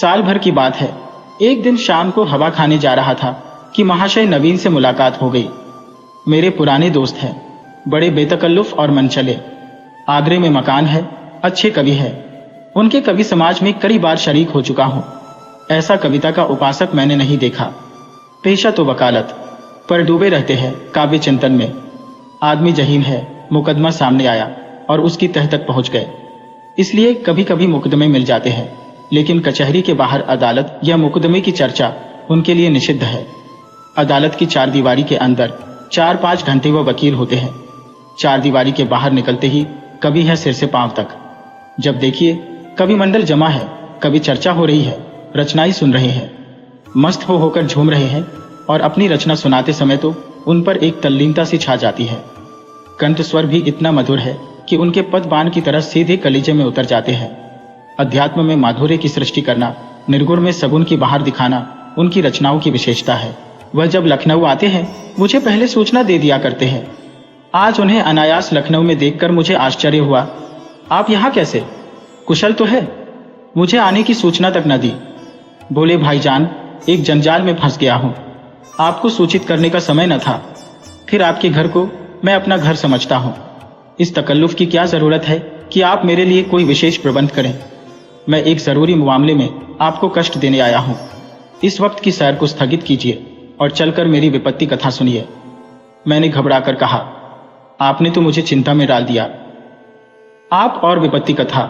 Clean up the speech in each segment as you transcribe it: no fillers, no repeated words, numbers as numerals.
साल भर की बात है। एक दिन शाम को हवा खाने जा रहा था कि महाशय नवीन से मुलाकात हो गई। मेरे पुराने दोस्त हैं, बड़े बेतकल्लुफ और मनचले। आगरे में मकान है, अच्छे कवि है। उनके कवि समाज में कई बार शरीक हो चुका हूं। ऐसा कविता का उपासक मैंने नहीं देखा। पेशा तो वकालत, पर डूबे रहते हैं काव्य चिंतन में। आदमी जहीन है, मुकदमा सामने आया और उसकी तह तक पहुंच गए। इसलिए कभी कभी मुकदमे मिल जाते हैं, लेकिन कचहरी के बाहर अदालत या मुकदमे की चर्चा उनके लिए निषिद्ध है। अदालत की चार दीवारी के अंदर 4-5 घंटे वह वकील होते हैं। चार दीवारी के बाहर निकलते ही कभी है सिर से पांव तक। जब देखिए कभी मंडल जमा है, कभी चर्चा हो रही है, रचनाएं सुन रहे हैं, मस्त होकर झूम रहे हैं, और अपनी रचना सुनाते समय तो उन पर एक तल्लीनता सी छा जाती है। कंठ स्वर भी इतना मधुर है कि उनके पद बाण की तरह सीधे कलीजे में उतर जाते हैं। अध्यात्म में माधुर्य की सृष्टि करना, निर्गुण में सगुण की बाहर दिखाना उनकी रचनाओं की विशेषता है। वह जब लखनऊ आते हैं मुझे पहले सूचना दे दिया करते हैं। आज उन्हें अनायास लखनऊ में देखकर मुझे आश्चर्य हुआ। आप यहाँ कैसे? कुशल तो है? मुझे आने की सूचना तक न दी। बोले भाईजान, एक जंजाल में फंस गया हूँ, आपको सूचित करने का समय न था। फिर आपके घर को मैं अपना घर समझता हूँ। इस तकल्लुफ की क्या जरूरत है कि आप मेरे लिए कोई विशेष प्रबंध करें। मैं एक जरूरी मामले में आपको कष्ट देने आया हूँ। इस वक्त की सैर को स्थगित कीजिए और चलकर मेरी विपत्ति कथा सुनिए। मैंने घबराकर कहा, आपने तो मुझे चिंता में डाल दिया। आप और विपत्ति कथा,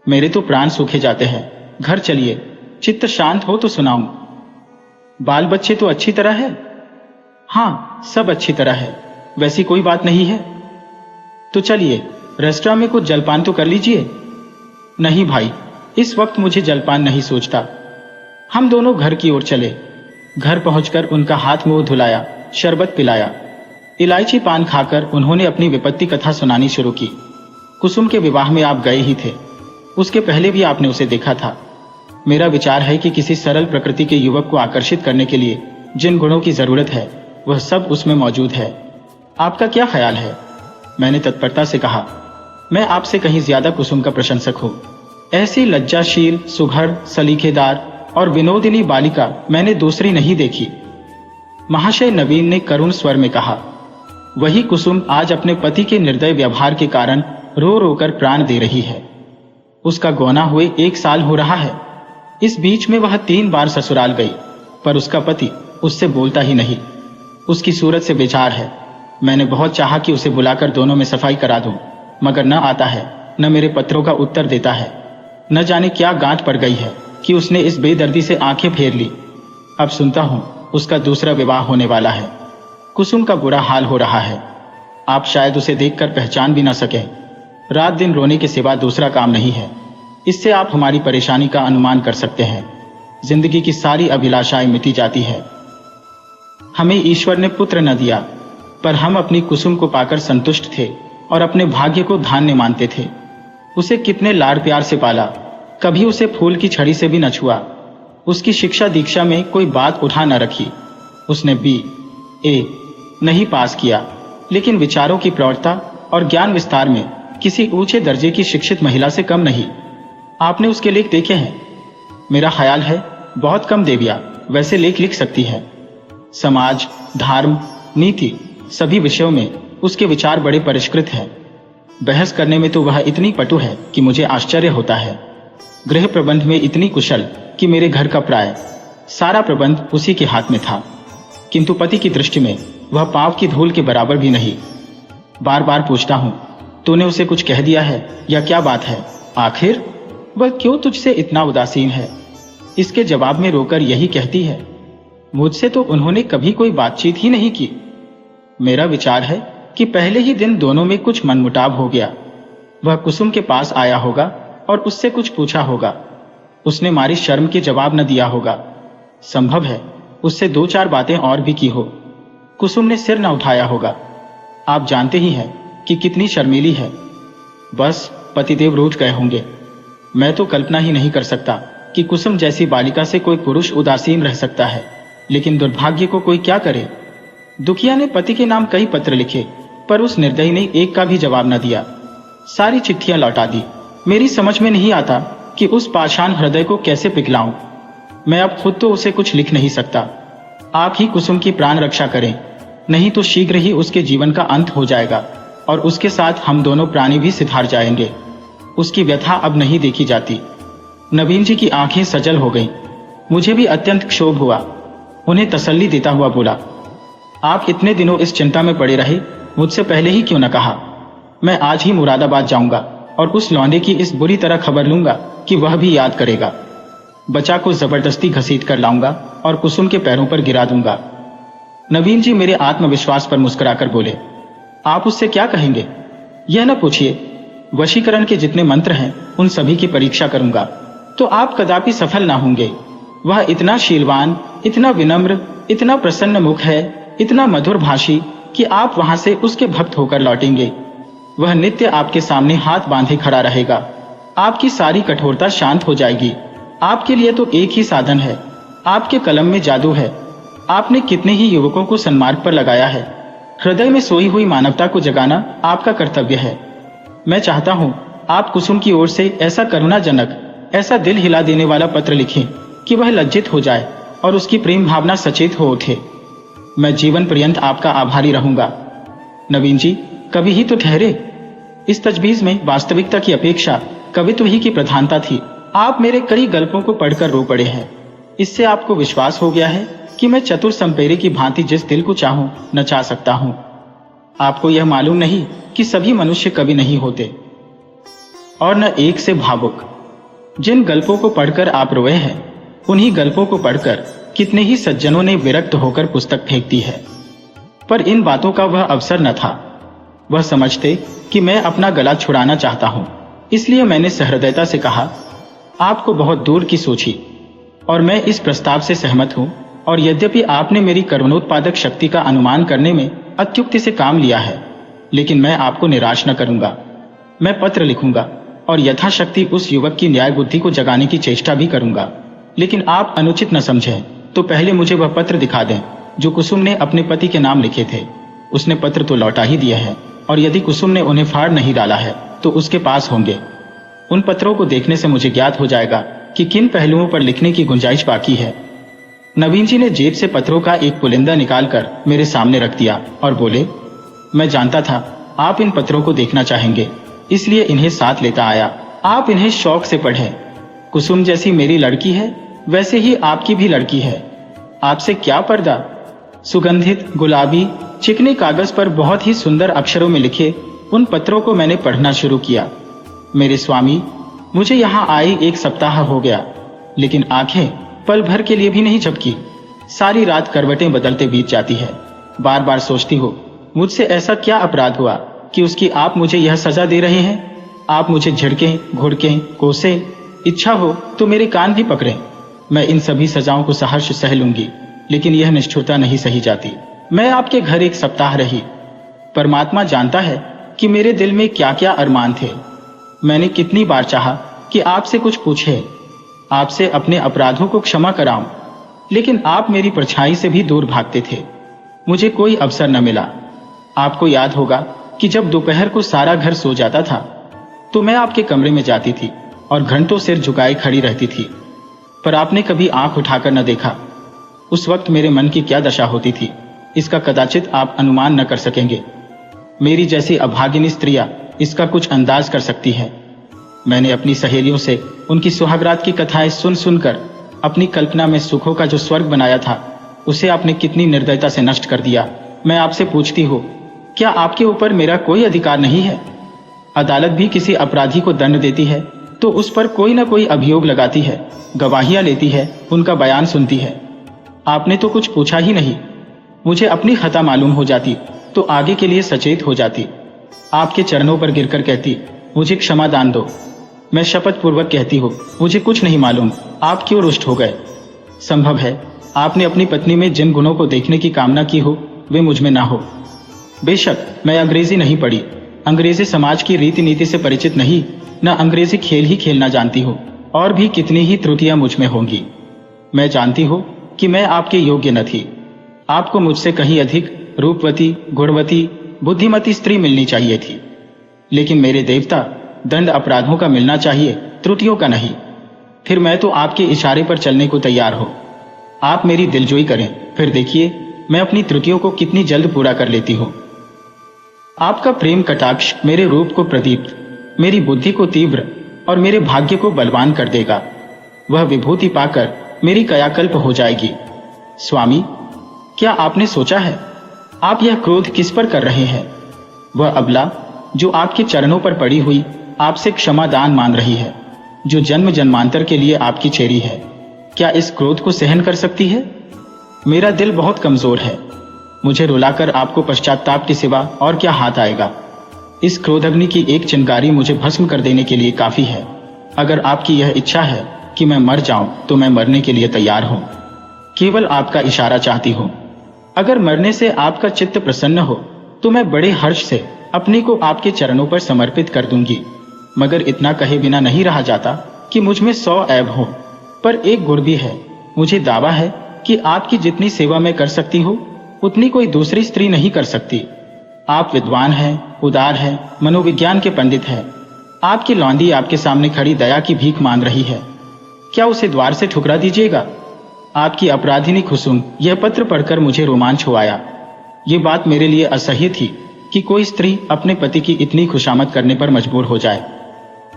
मेरे तो प्राण सूखे जाते हैं। घर चलिए, चित्त शांत हो तो सुनाऊं। बाल बच्चे तो अच्छी तरह है? हाँ, सब अच्छी तरह है, वैसी कोई बात नहीं है। तो चलिए, रेस्टोरेंट में कुछ जलपान तो कर लीजिए। नहीं भाई, इस वक्त मुझे जलपान नहीं सोचता। हम दोनों घर की ओर चले। घर पहुंचकर उनका हाथ मुंह धुलाया, शरबत पिलाया। इलायची पान खाकर उन्होंने अपनी विपत्ति कथा सुनानी शुरू की। कुसुम के विवाह में आप गए ही थे, उसके पहले भी आपने उसे देखा था। मेरा विचार है कि किसी सरल प्रकृति के युवक को आकर्षित करने के लिए जिन गुणों की जरूरत है वह सब उसमें मौजूद है। आपका क्या ख्याल है? मैंने तत्परता से कहा, मैं आपसे कहीं ज्यादा कुसुम का प्रशंसक हूं। ऐसी लज्जाशील, सुघड़, सलीकेदार और विनोदिनी बालिका मैंने दूसरी नहीं देखी। महाशय नवीन ने करुण स्वर में कहा, वही कुसुम आज अपने पति के निर्दय व्यवहार के कारण रो रो कर प्राण दे रही है। उसका गौना हुए 1 साल हो रहा है। इस बीच में वह 3 बार ससुराल गई, पर उसका पति उससे बोलता ही नहीं। उसकी सूरत से बेजार है। मैंने बहुत चाहा कि उसे बुलाकर दोनों में सफाई करा दूं, मगर न आता है, न मेरे पत्रों का उत्तर देता है। न जाने क्या गांठ पड़ गई है कि उसने इस बेदर्दी से आंखें फेर ली। अब सुनता हूं उसका दूसरा विवाह होने वाला है। कुसुम का बुरा हाल हो रहा है। आप शायद उसे देखकर पहचान भी न सके। रात दिन रोने के सिवा दूसरा काम नहीं है। इससे आप हमारी परेशानी का अनुमान कर सकते हैं। जिंदगी की सारी अभिलाषाएं मिटी जाती है। हमें ईश्वर ने पुत्र न दिया, पर हम अपनी कुसुम को पाकर संतुष्ट थे और अपने भाग्य को धान्य मानते थे। उसे कितने लाड़ प्यार से पाला, कभी उसे फूल की छड़ी से भी न छुआ। उसकी शिक्षा दीक्षा में कोई बात उठा न रखी। उसने BA नहीं पास किया, लेकिन विचारों की प्रौढ़ता और ज्ञान विस्तार में किसी ऊंचे दर्जे की शिक्षित महिला से कम नहीं। आपने उसके लेख देखे हैं? मेरा ख्याल है बहुत कम देवियां वैसे लेख लिख सकती है। समाज, धर्म, नीति सभी विषयों में उसके विचार बड़े परिष्कृत हैं। बहस करने में तो वह इतनी पटु है कि मुझे आश्चर्य होता है। गृह प्रबंध में इतनी कुशल कि मेरे घर का प्राय सारा प्रबंध उसी के हाथ में था, किंतु पति की दृष्टि में वह पांव की धूल के बराबर भी नहीं। बार बार पूछता हूं, तूने उसे कुछ कह दिया है या क्या बात है? आखिर वह क्यों तुझसे इतना उदासीन है? इसके जवाब में रोकर यही कहती है, मुझसे तो उन्होंने कभी कोई बातचीत ही नहीं की। मेरा विचार है कि पहले ही दिन दोनों में कुछ मनमुटाव हो गया। वह कुसुम के पास आया होगा और उससे कुछ पूछा होगा। उसने मारी शर्म के जवाब न दिया होगा। संभव है उससे 2-4 बातें और भी की हो। कुसुम ने सिर न उठाया होगा। आप जानते ही हैं कि कितनी शर्मीली है। बस पतिदेव रूठ गए होंगे। मैं तो कल्पना ही नहीं कर सकता कि कुसुम जैसी बालिका से कोई पुरुष उदासीन रह सकता है, लेकिन दुर्भाग्य को कोई क्या करे। दुखिया ने पति के नाम कई पत्र लिखे, पर उस निर्दयी ने एक का भी जवाब न दिया। सारी चिट्ठियां लौटा दी। मेरी समझ में नहीं आता कि उस पाषाण हृदय को कैसे पिघलाऊं। मैं अब खुद तो उसे कुछ लिख नहीं सकता। आप ही कुसुम की प्राण रक्षा करें, नहीं तो शीघ्र ही उसके जीवन का अंत हो जाएगा और उसके साथ हम दोनों प्राणी भी सिधार जाएंगे। उसकी व्यथा अब नहीं देखी जाती। नवीन जी की आंखें सजल हो गईं। मुझे भी अत्यंत क्षोभ हुआ। उन्हें तसल्ली देता हुआ बोला, आप इतने दिनों इस चिंता में पड़े रहे, मुझसे पहले ही क्यों न कहा। मैं आज ही मुरादाबाद जाऊंगा और उस लौंडे की इस बुरी तरह खबर लूंगा कि वह भी याद करेगा। बच्चा को जबरदस्ती घसीट कर लाऊंगा और कुसुम के पैरों पर गिरा दूंगा। नवीन जी मेरे आत्मविश्वास पर मुस्कुराकर बोले, आप उससे क्या कहेंगे? यह न पूछिए। वशीकरण के जितने मंत्र हैं उन सभी की परीक्षा करूंगा तो आप कदापि सफल ना होंगे। वह इतना शीलवान, इतना विनम्र, इतना प्रसन्न मुख है, इतना मधुर भाषी कि आप वहां से उसके भक्त होकर लौटेंगे। वह नित्य आपके सामने हाथ बांधे खड़ा रहेगा। आपकी सारी कठोरता शांत हो जाएगी। आपके लिए तो एक ही साधन है, आपके कलम में जादू है। आपने कितने ही युवकों को सन्मार्ग पर लगाया है। हृदय में सोई हुई मानवता को जगाना आपका कर्तव्य है। मैं चाहता हूं आप कुसुम की ओर से ऐसा करुणाजनक, ऐसा दिल हिला देने वाला पत्र लिखें कि वह लज्जित हो जाए और उसकी प्रेम भावना सचेत हो उठे। मैं जीवन पर्यंत आपका आभारी रहूंगा। नवीन जी, कभी ही तो ठहरे। इस तजवीज में वास्तविकता की अपेक्षा कवित्व ही की प्रधानता थी। आप मेरे कई गल्पों को पढ़कर रो पड़े हैं। इससे आपको विश्वास हो गया है कि मैं चतुर संपेरे की भांति जिस दिल को चाहूं नचा सकता हूं। आपको यह मालूम नहीं कि सभी मनुष्य कवि नहीं होते और न एक से भावुक। जिन गल्पों को पढ़कर आप रोए हैं, उन्हीं गल्पों को पढ़कर कितने ही सज्जनों ने विरक्त होकर पुस्तक फेंक दी है। पर इन बातों का वह अवसर न था। वह समझते कि मैं अपना गला छुड़ाना चाहता हूं, इसलिए मैंने सहृदयता से कहा, आपको बहुत दूर की सोची और मैं इस प्रस्ताव से सहमत हूं। और यद्यपि आपने मेरी करुणोत्पादक शक्ति का अनुमान करने में अत्युक्ति से काम लिया है, लेकिन मैं आपको निराश न करूंगा। मैं पत्र लिखूंगा और यथाशक्ति उस युवक की न्याय बुद्धि को जगाने की चेष्टा भी करूंगा। लेकिन आप अनुचित न समझें तो पहले मुझे वह पत्र दिखा दें जो कुसुम ने अपने पति के नाम लिखे थे। उसने पत्र तो लौटा ही दिया है और यदि कुसुम ने उन्हें फाड़ नहीं डाला है तो उसके पास होंगे। उन पत्रों को देखने से मुझे ज्ञात हो जाएगा कि किन पहलुओं पर लिखने की गुंजाइश बाकी है। नवीन जी ने जेब से पत्रों का एक पुलिंदा निकालकर मेरे सामने रख दिया और बोले, मैं जानता था आप इन पत्रों को देखना चाहेंगे, इसलिए इन्हें साथ लेता आया। आप इन्हें शौक से पढ़ें। कुसुम जैसी मेरी लड़की है, वैसे ही आपकी भी लड़की है। आपसे क्या पर्दा। सुगंधित गुलाबी चिकने कागज पर बहुत ही सुंदर अक्षरों में लिखे उन पत्रों को मैंने पढ़ना शुरू किया। मेरे स्वामी, मुझे यहाँ आए 1 सप्ताह हो गया, लेकिन आंखें पल भर के लिए भी नहीं झपकी। सारी रात करवटें बदलते बीत जाती है। बार बार सोचती हो, मुझसे ऐसा क्या अपराध हुआ कि उसकी आप मुझे यह सजा दे रहे हैं। आप मुझे झिड़कें, घुड़कें, कोसें, इच्छा हो तो मेरे कान भी पकड़ें। मैं इन सभी सजाओं को सहर्ष सह लूंगी, लेकिन यह निष्ठुरता नहीं सही जाती। मैं आपके घर 1 सप्ताह रही। परमात्मा जानता है कि मेरे दिल में क्या क्या अरमान थे। मैंने कितनी बार चाहा कि आपसे कुछ पूछे, आपसे अपने अपराधों को क्षमा कराऊं, लेकिन आप मेरी परछाई से भी दूर भागते थे। मुझे कोई अवसर न मिला। आपको याद होगा कि जब दोपहर को सारा घर सो जाता था तो मैं आपके कमरे में जाती थी और घंटों सिर झुकाए खड़ी रहती थी, पर आपने कभी आंख उठाकर न देखा। उस वक्त मेरे मन की क्या दशा होती थी, इसका कदाचित आप अनुमान न कर सकेंगे। मेरी जैसी अभागिनी स्त्रियां इसका कुछ अंदाज कर सकती है। मैंने अपनी सहेलियों से उनकी सुहागरात की कथाएं सुन सुनकर अपनी कल्पना में सुखों का जो स्वर्ग बनाया था, उसे आपने कितनी निर्दयता से नष्ट कर दिया। मैं आपसे पूछती हूँ, क्या आपके ऊपर मेरा कोई अधिकार नहीं है? अदालत भी किसी अपराधी को दंड देती है तो उस पर कोई न कोई अभियोग लगाती है, गवाहियां लेती है, उनका बयान सुनती है। आपने तो कुछ पूछा ही नहीं। मुझे अपनी खता मालूम हो जाती तो आगे के लिए सचेत हो जाती। आपके चरणों पर गिरकर कहती, मुझे क्षमा दान दो। मैं शपथ पूर्वक कहती हूँ, मुझे कुछ नहीं मालूम आप क्यों रुष्ट हो गए। संभव है आपने अपनी पत्नी में जिन गुणों को देखने की कामना की हो वे मुझ में ना हो। बेशक मैं अंग्रेजी नहीं पढ़ी, अंग्रेजी समाज की रीति नीति से परिचित नहीं, न अंग्रेजी खेल ही खेलना जानती हूँ, और भी कितनी ही त्रुटियां मुझ में होंगी। मैं जानती हूँ कि मैं आपके योग्य न थी। आपको मुझसे कहीं अधिक रूपवती, गुणवती, बुद्धिमती स्त्री मिलनी चाहिए थी। लेकिन मेरे देवता, दंड अपराधों का मिलना चाहिए, त्रुटियों का नहीं। फिर मैं तो आपके इशारे पर चलने को तैयार हूं। आप मेरी दिलजोई करें, फिर देखिए मैं अपनी त्रुटियों को कितनी जल्द पूरा कर लेती हूं। आपका प्रेम कटाक्ष मेरे रूप को प्रदीप्त, मेरी बुद्धि को तीव्र और मेरे भाग्य को बलवान कर देगा। वह विभूति पाकर मेरी कायाकल्प हो जाएगी। स्वामी, क्या आपने सोचा है आप यह क्रोध किस पर कर रहे हैं? वह अबला जो आपके चरणों पर पड़ी हुई आपसे क्षमा दान मान रही है, जो जन्म जन्मांतर के लिए आपकी चेरी है, क्या इस क्रोध को सहन कर सकती है? मेरा दिल बहुत कमजोर है। मुझे रुलाकर आपको पश्चाताप के सिवा और क्या हाथ आएगा? इस क्रोधाग्नि की एक चिंगारी मुझे भस्म कर देने के लिए काफी है। अगर आपकी यह इच्छा है कि मैं मर जाऊं तो मैं मरने के लिए तैयार हूं। केवल आपका इशारा चाहती हूं। अगर मरने से आपका चित्त प्रसन्न हो तो मैं बड़े हर्ष से अपने को आपके चरणों पर समर्पित कर दूंगी। मगर इतना कहे बिना नहीं रहा जाता कि मुझ में 100 ऐब हो, पर एक गुण भी है। मुझे दावा है कि आपकी जितनी सेवा मैं कर सकती हूँ उतनी कोई दूसरी स्त्री नहीं कर सकती। आप विद्वान हैं, उदार हैं, मनोविज्ञान के पंडित हैं। आपकी लौंडी आपके सामने खड़ी दया की भीख मांग रही है, क्या उसे द्वार से ठुकरा दीजिएगा? आपकी अपराधिनी खुसुम यह पत्र पढ़कर मुझे रोमांच हो आया। ये बात मेरे लिए असह्य थी कि कोई स्त्री अपने पति की इतनी खुशामद करने पर मजबूर हो जाए।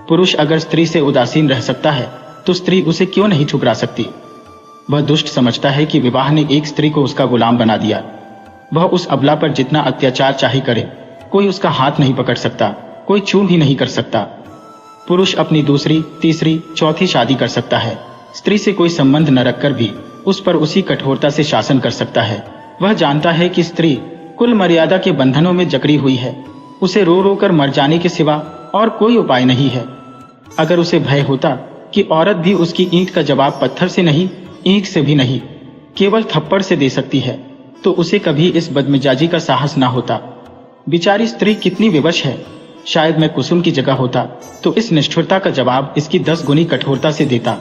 पुरुष अगर स्त्री से उदासीन रह सकता है तो स्त्री उसे क्यों नहीं ठुकरा सकती? वह दुष्ट समझता है कि विवाह ने एक स्त्री को उसका गुलाम बना दिया। वह उस अबला पर जितना अत्याचार चाहे करे, कोई उसका हाथ नहीं पकड़ सकता, कोई छू भी नहीं कर सकता। पुरुष अपनी दूसरी, तीसरी, चौथी शादी कर सकता है। स्त्री से कोई संबंध न रखकर भी उस पर उसी कठोरता से शासन कर सकता है। वह जानता है कि स्त्री कुल मर्यादा के बंधनों में जकड़ी हुई है। उसे रो रो कर मर जाने के सिवा और कोई उपाय नहीं है। अगर उसे भय होता कि औरत भी उसकी ईंट का जवाब पत्थर से नहीं, ईंट से भी नहीं, केवल थप्पड़ से दे सकती है, तो उसे कभी इस बदमिजाजी का साहस ना होता। बिचारी स्त्री कितनी विवश है। शायद मैं कुसुम की जगह होता तो इस निष्ठुरता का जवाब इसकी 10 गुनी कठोरता से देता।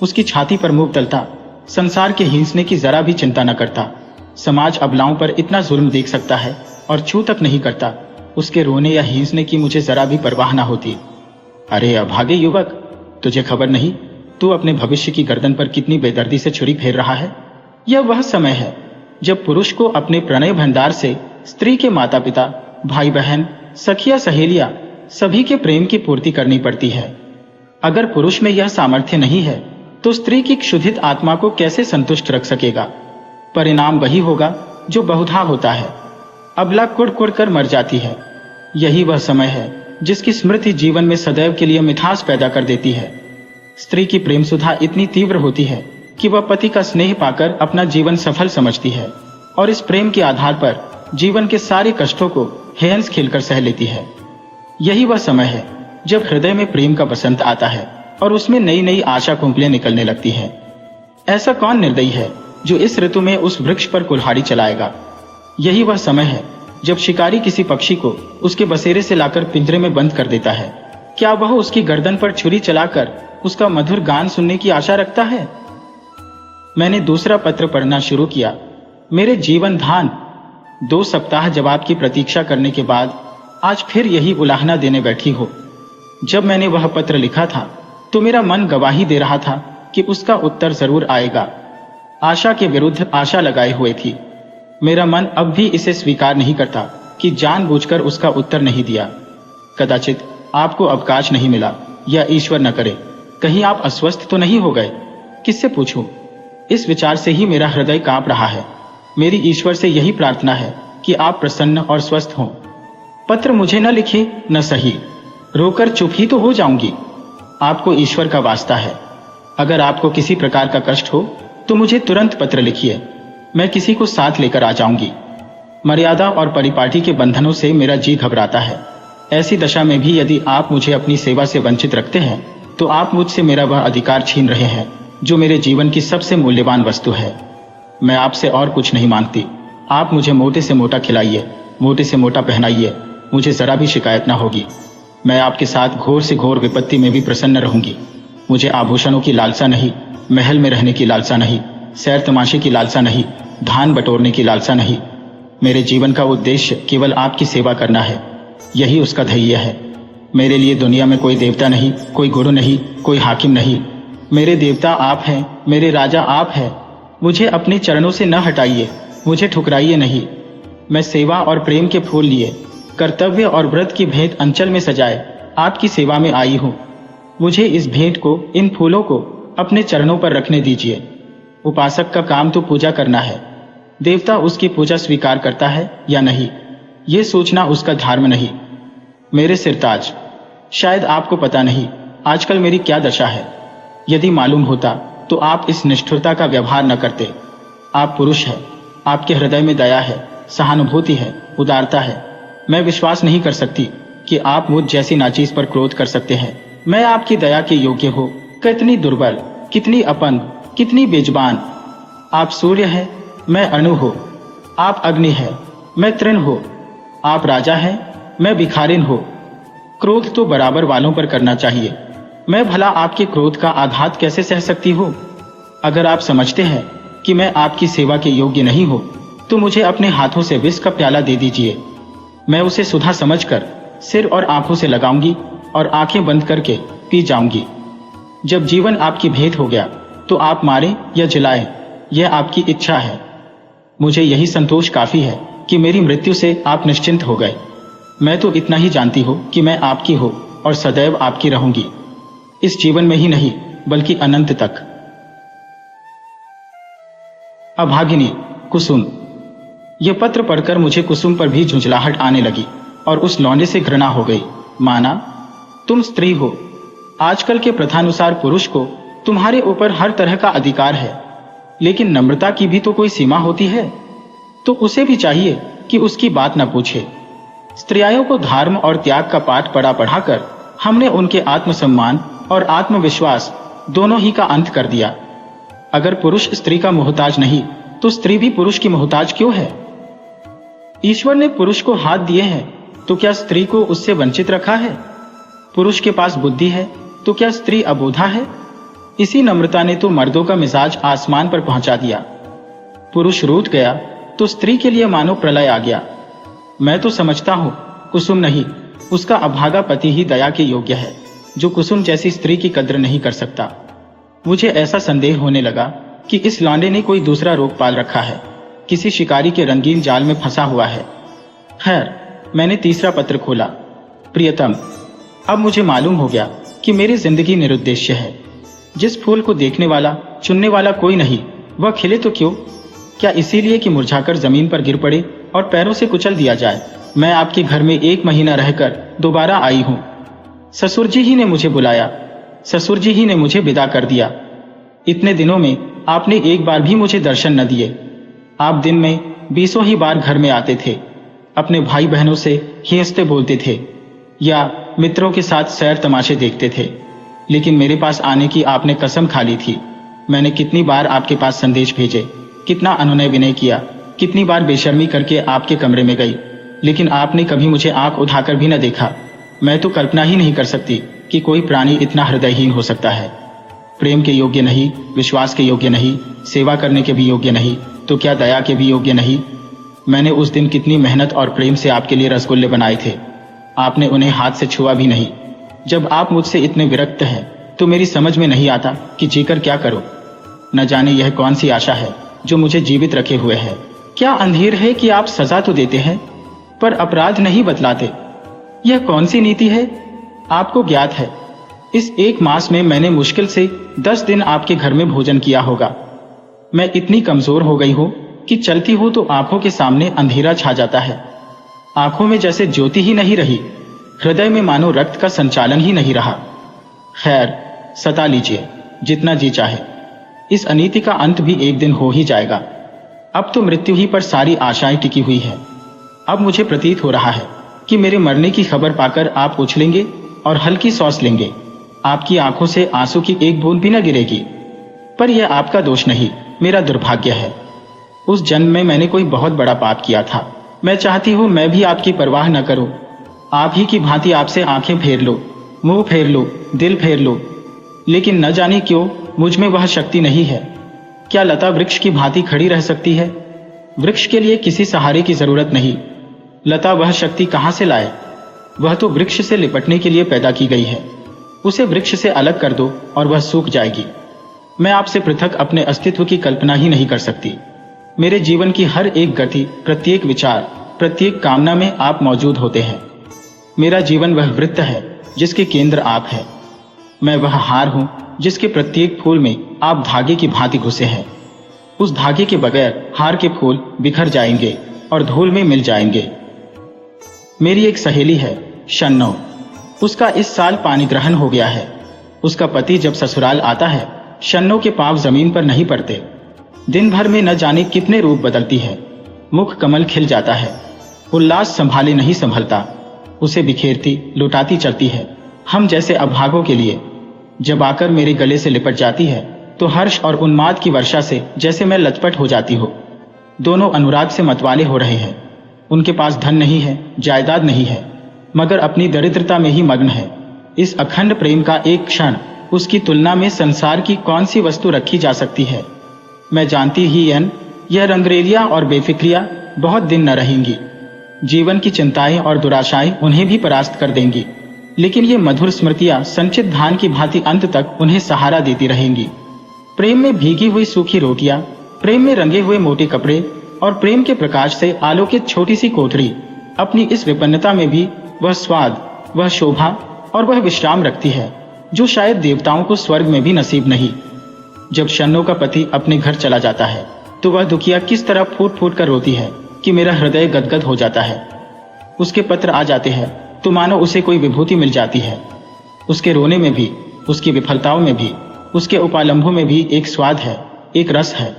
उसकी छाती पर मुंह तलता, संसार के हिंसने की जरा भी चिंता न करता। समाज अबलाओं पर इतना जुल्म देख सकता है और छू तक नहीं करता। उसके रोने या हिंसने की मुझे जरा भी परवाह ना होती। अरे अभागे युवक, तुझे खबर नहीं तू अपने भविष्य की गर्दन पर कितनी बेदर्दी से छुरी फेर रहा है? यह वह समय है जब पुरुष को अपने प्रणय भंडार से स्त्री के माता पिता, भाई बहन, सखिया सहेलियां सभी के प्रेम की पूर्ति करनी पड़ती है। अगर पुरुष में यह सामर्थ्य नहीं है तो स्त्री की क्षुधित आत्मा को कैसे संतुष्ट रख सकेगा? परिणाम वही होगा जो बहुधा होता है। अबला कुड़ कुड़ कर मर जाती है। यही वह समय है जिसकी स्मृति जीवन में सदैव के लिए मिठास पैदा कर देती है। स्त्री की प्रेम सुधा इतनी तीव्र होती है कि वह पति का स्नेह पाकर अपना जीवन सफल समझती है और इस प्रेम के आधार पर जीवन के सारे कष्टों को हंस खेलकर सह लेती है। यही वह समय है जब हृदय में प्रेम का बसंत आता है और उसमें नई नई आशा कुंपलें निकलने लगती हैं। ऐसा कौन निर्दयी है जो इस ऋतु में उस वृक्ष पर कुल्हाड़ी चलाएगा? यही वह समय है जब शिकारी किसी पक्षी को उसके बसेरे से लाकर पिंजरे में बंद कर देता है। क्या वह उसकी गर्दन पर छुरी चलाकर उसका मधुर गान सुनने की आशा रखता है? मैंने दूसरा पत्र पढ़ना शुरू किया। मेरे जीवन धान 2 सप्ताह जवाब की प्रतीक्षा करने के बाद आज फिर यही उलाहना देने बैठी हो। जब मैंने वह पत्र लिखा था तो मेरा मन गवाही दे रहा था कि उसका उत्तर जरूर आएगा। आशा के विरुद्ध आशा लगाए हुए थी। मेरा मन अब भी इसे स्वीकार नहीं करता कि जानबूझकर उसका उत्तर नहीं दिया। कदाचित आपको अवकाश नहीं मिला, या ईश्वर न करे कहीं आप अस्वस्थ तो नहीं हो गए। किससे पूछूं? इस विचार से ही मेरा हृदय कांप रहा है। मेरी ईश्वर से यही प्रार्थना है कि आप प्रसन्न और स्वस्थ हों। पत्र मुझे न लिखे न सही, रोकर चुप ही तो हो जाऊंगी। आपको ईश्वर का वास्ता है, अगर आपको किसी प्रकार का कष्ट हो तो मुझे तुरंत पत्र लिखिए। मैं किसी को साथ लेकर आ जाऊंगी। मर्यादा और परिपाटी के बंधनों से मेरा जी घबराता है। ऐसी दशा में भी यदि आप मुझे अपनी सेवा से वंचित रखते हैं तो आप मुझसे मेरा वह अधिकार छीन रहे हैं जो मेरे जीवन की सबसे मूल्यवान वस्तु है। मैं आपसे और कुछ नहीं मांगती। आप मुझे मोटे से मोटा खिलाइए, मोटे से मोटा पहनाइए, मुझे जरा भी शिकायत ना होगी। मैं आपके साथ घोर से घोर विपत्ति में भी प्रसन्न रहूंगी। मुझे आभूषणों की लालसा नहीं, महल में रहने की लालसा नहीं, सैर तमाशे की लालसा नहीं, धान बटोरने की लालसा नहीं। मेरे जीवन का उद्देश्य केवल आपकी सेवा करना है, यही उसका ध्येय है। मेरे लिए दुनिया में कोई देवता नहीं, कोई गुरु नहीं, कोई हाकिम नहीं। मेरे देवता आप हैं, मेरे राजा आप हैं। मुझे अपने चरणों से न हटाइए, मुझे ठुकराइए नहीं। मैं सेवा और प्रेम के फूल लिए, कर्तव्य और व्रत की भेंट अंचल में सजाए आपकी सेवा में आई हूँ। मुझे इस भेंट को, इन फूलों को अपने चरणों पर रखने दीजिए। उपासक का काम तो पूजा करना है, देवता उसकी पूजा स्वीकार करता है या नहीं, ये सोचना उसका धर्म नहीं। मेरे सिरताज, शायद आपको पता नहीं आजकल मेरी क्या दशा है। यदि मालूम होता तो आप इस निष्ठुरता का व्यवहार न करते। आप पुरुष हैं, आपके हृदय में दया है, सहानुभूति है, उदारता है। मैं विश्वास नहीं कर सकती कि आप मुझ जैसी नाचीज पर क्रोध कर सकते हैं। मैं आपकी दया के योग्य हो, कितनी दुर्बल, कितनी अपंग, कितनी बेजुबान। आप सूर्य है, मैं अणु हो। आप अग्नि है, मैं तृण हो। आप राजा है, मैं भिखारिन हो। क्रोध तो बराबर वालों पर करना चाहिए। मैं भला आपके क्रोध का आघात कैसे सह सकती हूँ? अगर आप समझते हैं कि मैं आपकी सेवा के योग्य नहीं हो तो मुझे अपने हाथों से विष का प्याला दे दीजिए। मैं उसे सुधा समझकर सिर और आंखों से लगाऊंगी और आंखें बंद करके पी जाऊंगी। जब जीवन आपकी भेंट हो गया तो आप मारें या जलाएं, यह आपकी इच्छा है। मुझे यही संतोष काफी है कि मेरी मृत्यु से आप निश्चिंत हो गए। मैं तो इतना ही जानती हूँ कि मैं आपकी हो और सदैव आपकी रहूंगी, इस जीवन में ही नहीं बल्कि अनंत तक। अभागिनी कुसुम। यह पत्र पढ़कर मुझे कुसुम पर भी झुंझलाहट आने लगी और उस लौंडे से घृणा हो गई। माना, तुम स्त्री हो, आजकल के प्रथानुसार पुरुष को तुम्हारे ऊपर हर तरह का अधिकार है, लेकिन नम्रता की भी तो कोई सीमा होती है। तो उसे भी चाहिए कि उसकी बात न पूछे। स्त्रियों को धर्म और त्याग का पाठ पढ़ाकर हमने उनके आत्मसम्मान और आत्मविश्वास दोनों ही का अंत कर दिया। अगर पुरुष स्त्री का मोहताज नहीं तो स्त्री भी पुरुष की मोहताज क्यों है? ईश्वर ने पुरुष को हाथ दिए हैं तो क्या स्त्री को उससे वंचित रखा है? पुरुष के पास बुद्धि है तो क्या स्त्री अबोधा है? इसी नम्रता ने तो मर्दों का मिजाज आसमान पर पहुंचा दिया। पुरुष रूठ गया तो स्त्री के लिए मानो प्रलय आ गया। मैं तो समझता हूं कुसुम नहीं, उसका अभागा पति ही दया के योग्य है, जो कुसुम जैसी स्त्री की कद्र नहीं कर सकता। मुझे ऐसा संदेह होने लगा कि इस लौंडे ने कोई दूसरा रोग पाल रखा है, किसी शिकारी के रंगीन जाल में फंसा हुआ है। खैर, मैंने तीसरा पत्र खोला। प्रियतम, अब मुझे मालूम हो गया कि मेरी जिंदगी निरुद्देश्य है। जिस फूल को देखने वाला, चुनने वाला कोई नहीं, वह खिले तो क्यों? क्या इसीलिए कि मुरझाकर जमीन पर गिर पड़े और पैरों से कुचल दिया जाए? मैं आपके घर में 1 महीना रहकर दोबारा आई हूं। ससुर जी ही ने मुझे बुलाया, ससुर जी ही ने मुझे विदा कर दिया। इतने दिनों में आपने एक बार भी मुझे दर्शन न दिए। आप दिन में 20 ही बार घर में आते थे, अपने भाई बहनों से हिंसते बोलते थे या मित्रों के साथ सैर तमाशे देखते थे, लेकिन मेरे पास आने की आपने कसम खा ली थी। मैंने कितनी बार आपके पास संदेश भेजे, कितना अनुनय विनय किया, कितनी बार बेशर्मी करके आपके कमरे में गई, लेकिन आपने कभी मुझे आंख उठाकर भी न देखा। मैं तो कल्पना ही नहीं कर सकती कि कोई प्राणी इतना हृदयहीन हो सकता है। प्रेम के योग्य नहीं, विश्वास के योग्य नहीं, सेवा करने के भी योग्य नहीं, तो क्या दया के भी योग्य नहीं? मैंने उस दिन कितनी मेहनत और प्रेम से आपके लिए रसगुल्ले बनाए थे, आपने उन्हें हाथ से छुआ भी नहीं। जब आप मुझसे इतने विरक्त हैं तो मेरी समझ में नहीं आता कि जीकर क्या करो। न जाने यह कौन सी आशा है जो मुझे जीवित रखे हुए है। क्या अंधेर है कि आप सजा तो देते हैं पर अपराध नहीं बतलाते? यह कौन सी नीति है? आपको ज्ञात है, इस 1 मास में मैंने मुश्किल से 10 दिन आपके घर में भोजन किया होगा। मैं इतनी कमजोर हो गई हूं कि चलती हूं तो आंखों के सामने अंधेरा छा जाता है। आंखों में जैसे ज्योति ही नहीं रही, हृदय में मानो रक्त का संचालन ही नहीं रहा। खैर, सता लीजिए जितना जी चाहे, इस अनीति का अंत भी एक दिन हो ही जाएगा। अब तो मृत्यु ही पर सारी आशाएं टिकी हुई है। अब मुझे प्रतीत हो रहा है कि मेरे मरने की खबर पाकर आप उछलेंगे और हल्की सांस लेंगे। आपकी आंखों से आंसू की एक बूंद भी न गिरेगी। पर यह आपका दोष नहीं, मेरा दुर्भाग्य है। उस जन्म में मैंने कोई बहुत बड़ा पाप किया था। मैं चाहती हूँ मैं भी आपकी परवाह न करूं, आप ही की भांति आपसे आंखें फेर लो, मुंह फेर लो, दिल फेर लो, लेकिन न जाने क्यों मुझ में वह शक्ति नहीं है। क्या लता वृक्ष की भांति खड़ी रह सकती है? वृक्ष के लिए किसी सहारे की जरूरत नहीं। लता वह शक्ति कहां से लाए? वह तो वृक्ष से लिपटने के लिए पैदा की गई है। उसे वृक्ष से अलग कर दो और वह सूख जाएगी। मैं आपसे पृथक अपने अस्तित्व की कल्पना ही नहीं कर सकती। मेरे जीवन की हर एक गति, प्रत्येक विचार, प्रत्येक कामना में आप मौजूद होते हैं। मेरा जीवन वह वृत्त है जिसके केंद्र आप हैं। मैं वह हार हूं जिसके प्रत्येक फूल में आप धागे की भांति घुसे हैं। उस धागे के बगैर हार के फूल बिखर जाएंगे और धूल में मिल जाएंगे। मेरी एक सहेली है, शन्नो। उसका इस साल पानी ग्रहण हो गया है। उसका पति जब ससुराल आता है, शन्नो के पांव जमीन पर नहीं पड़ते। दिन भर में न जाने कितने रूप बदलती है। मुख कमल खिल जाता है। उल्लास संभाले नहीं संभलता। उसे बिखेरती लुटाती चलती है, हम जैसे अभागों के लिए। जब आकर मेरे गले से लिपट जाती है तो हर्ष और उन्माद की वर्षा से जैसे मैं लथपथ हो जाती हूँ। दोनों अनुराग से मतवाले हो रहे हैं। उनके पास धन नहीं है, जायदाद नहीं है, मगर अपनी दरिद्रता में ही मग्न है। इस अखंड प्रेम का एक क्षण, उसकी तुलना में संसार की कौन सी वस्तु रखी जा सकती है। मैं जानती ही यह रंगरेलियां और बेफिक्रियां बहुत दिन न रहेंगी। जीवन की चिंताएं और दुराशाएं उन्हें भी परास्त कर देंगी, लेकिन ये मधुर स्मृतियां संचित धान की भांति अंत तक उन्हें सहारा देती रहेंगी। प्रेम में भीगी हुई सूखी रोटियां, प्रेम में रंगे हुए मोटे कपड़े और प्रेम के प्रकाश से आलोकित छोटी सी कोठरी अपनी इस विपन्नता में भी वह स्वाद, वह शोभा और वह विश्राम रखती है जो शायद देवताओं को स्वर्ग में भी नसीब नहीं। जब शन्नो का पति अपने घर चला जाता है तो वह दुखिया किस तरह फूट फूट कर रोती है कि मेरा हृदय गदगद हो जाता है। उसके पत्र आ जाते हैं तो मानो उसे कोई विभूति मिल जाती है। उसके रोने में भी, उसकी विफलताओं में भी, उसके उपालंभों में भी एक स्वाद है, एक रस है।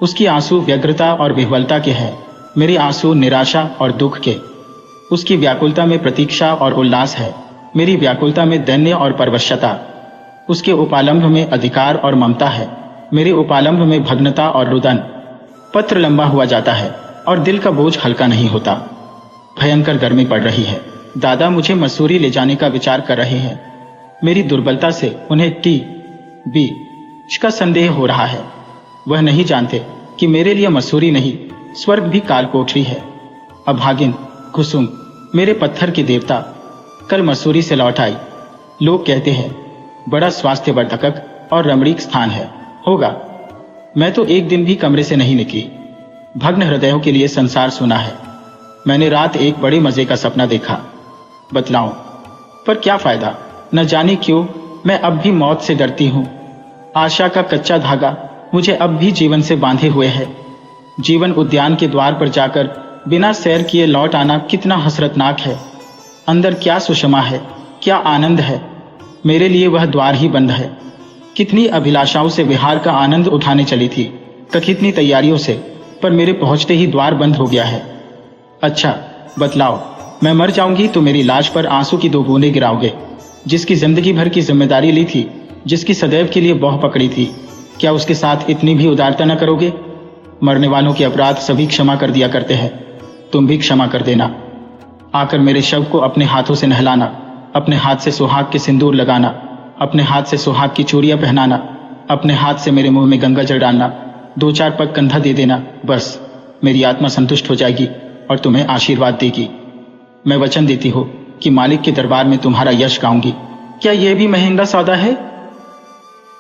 उसकी आंसू व्यग्रता और विह्वलता के हैं, मेरे आंसू निराशा और दुख के। उसकी व्याकुलता में प्रतीक्षा और उल्लास है, मेरी व्याकुलता में दैन्य और परवश्यता। उसके उपालंभ में अधिकार और ममता है, मेरे उपालंभ में भग्नता और रुदन। पत्र लंबा हुआ जाता है और दिल का बोझ हल्का नहीं होता। भयंकर गर्मी पड़ रही है। दादा मुझे मसूरी ले जाने का विचार कर रहे हैं। मेरी दुर्बलता से उन्हें टी.बी. का संदेह हो रहा है। वह नहीं जानते कि मेरे लिए मसूरी नहीं, स्वर्ग भी कालकोठरी है। अभागिन कुसुम, मेरे पत्थर के देवता, कल मसूरी से लौट आई। लोग कहते हैं बड़ा स्वास्थ्यवर्धक और रमणीक स्थान है, होगा। मैं तो एक दिन भी कमरे से नहीं निकली। भग्न हृदयों के लिए संसार सुना है। मैंने रात एक बड़े मजे का सपना देखा, बतलाऊं, पर क्या फायदा। न जाने क्यों मैं अब भी मौत से डरती हूं। आशा का कच्चा धागा मुझे अब भी जीवन से बांधे हुए है। जीवन उद्यान के द्वार पर जाकर बिना सैर किए लौट आना कितना हसरतनाक है। अंदर क्या सुषमा है, क्या आनंद है। मेरे लिए वह द्वार ही बंद है। कितनी अभिलाषाओं से विहार का आनंद उठाने चली थी, कितनी तैयारियों से, पर मेरे पहुंचते ही द्वार बंद हो गया है। अच्छा बतलाओ, मैं मर जाऊंगी तो मेरी लाश पर आंसू की 2 बूंदें गिराओगे। जिसकी जिंदगी भर की जिम्मेदारी ली थी, जिसकी सदैव के लिए बौह पकड़ी थी, क्या उसके साथ इतनी भी उदारता न करोगे? मरने वालों के अपराध सभी क्षमा कर दिया करते हैं, तुम भी क्षमा कर देना। आकर मेरे शव को अपने हाथों से नहलाना, अपने हाथ से सुहाग के सिंदूर लगाना, अपने हाथ से सुहाग की चूड़ियां पहनाना, अपने हाथ से मेरे मुंह में गंगा जल डालना, 2-4 पग कंधा दे देना। बस मेरी आत्मा संतुष्ट हो जाएगी और तुम्हें आशीर्वाद देगी। मैं वचन देती हूँ कि मालिक के दरबार में तुम्हारा यश गाऊंगी। क्या यह भी महंगा सौदा है?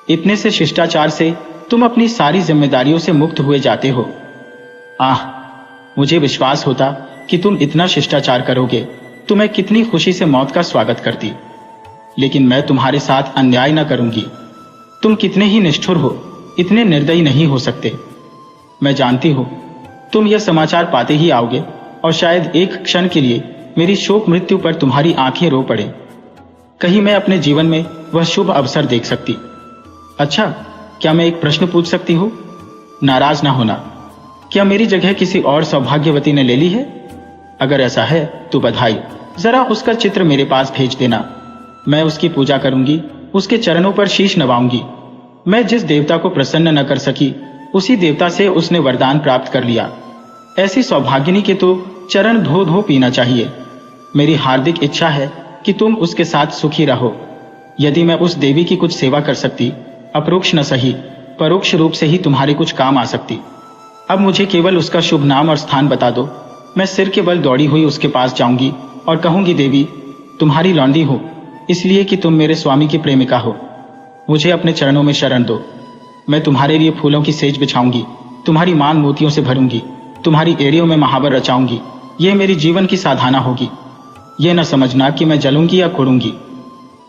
इतने से शिष्टाचार से तुम अपनी सारी जिम्मेदारियों से मुक्त हुए जाते हो। आह, मुझे विश्वास होता कि तुम इतना शिष्टाचार करोगे तो मैं कितनी खुशी से मौत का स्वागत करती। लेकिन मैं तुम्हारे साथ अन्याय न करूंगी। तुम कितने ही निष्ठुर हो, इतने निर्दयी नहीं हो सकते। मैं जानती हूं तुम यह समाचार पाते ही आओगे और शायद एक क्षण के लिए मेरी शोक मृत्यु पर तुम्हारी आंखें रो पड़े। कहीं मैं अपने जीवन में वह शुभ अवसर देख सकती। अच्छा, क्या मैं एक प्रश्न पूछ सकती हूँ? नाराज ना होना। क्या मेरी जगह किसी और सौभाग्यवती ने ले ली है? अगर ऐसा है तो बधाई। जरा उसका चित्र मेरे पास भेज देना। मैं उसकी पूजा करूंगी, उसके चरणों पर शीश नवाऊंगी। मैं जिस देवता को प्रसन्न न कर सकी, उसी देवता से उसने वरदान प्राप्त कर लिया। ऐसी सौभाग्यनी के तो चरण धो धो पीना चाहिए। मेरी हार्दिक इच्छा है कि तुम उसके साथ सुखी रहो। यदि मैं उस देवी की कुछ सेवा कर सकती, अप्रोक्ष न सही परोक्ष रूप से ही तुम्हारे कुछ काम आ सकती। अब मुझे केवल उसका शुभ नाम और स्थान बता दो। मैं सिर के बल दौड़ी हुई उसके पास जाऊंगी और कहूंगी, देवी, तुम्हारी लौंडी हूं, इसलिए कि तुम मेरे स्वामी की प्रेमिका हो। मुझे अपने चरणों में शरण दो। मैं तुम्हारे लिए फूलों की सेज बिछाऊंगी, तुम्हारी मांग मोतियों से भरूंगी, तुम्हारी एड़ियों में महावर रचाऊंगी। ये मेरी जीवन की साधना होगी। ये न समझना कि मैं जलूंगी या कुड़ूंगी।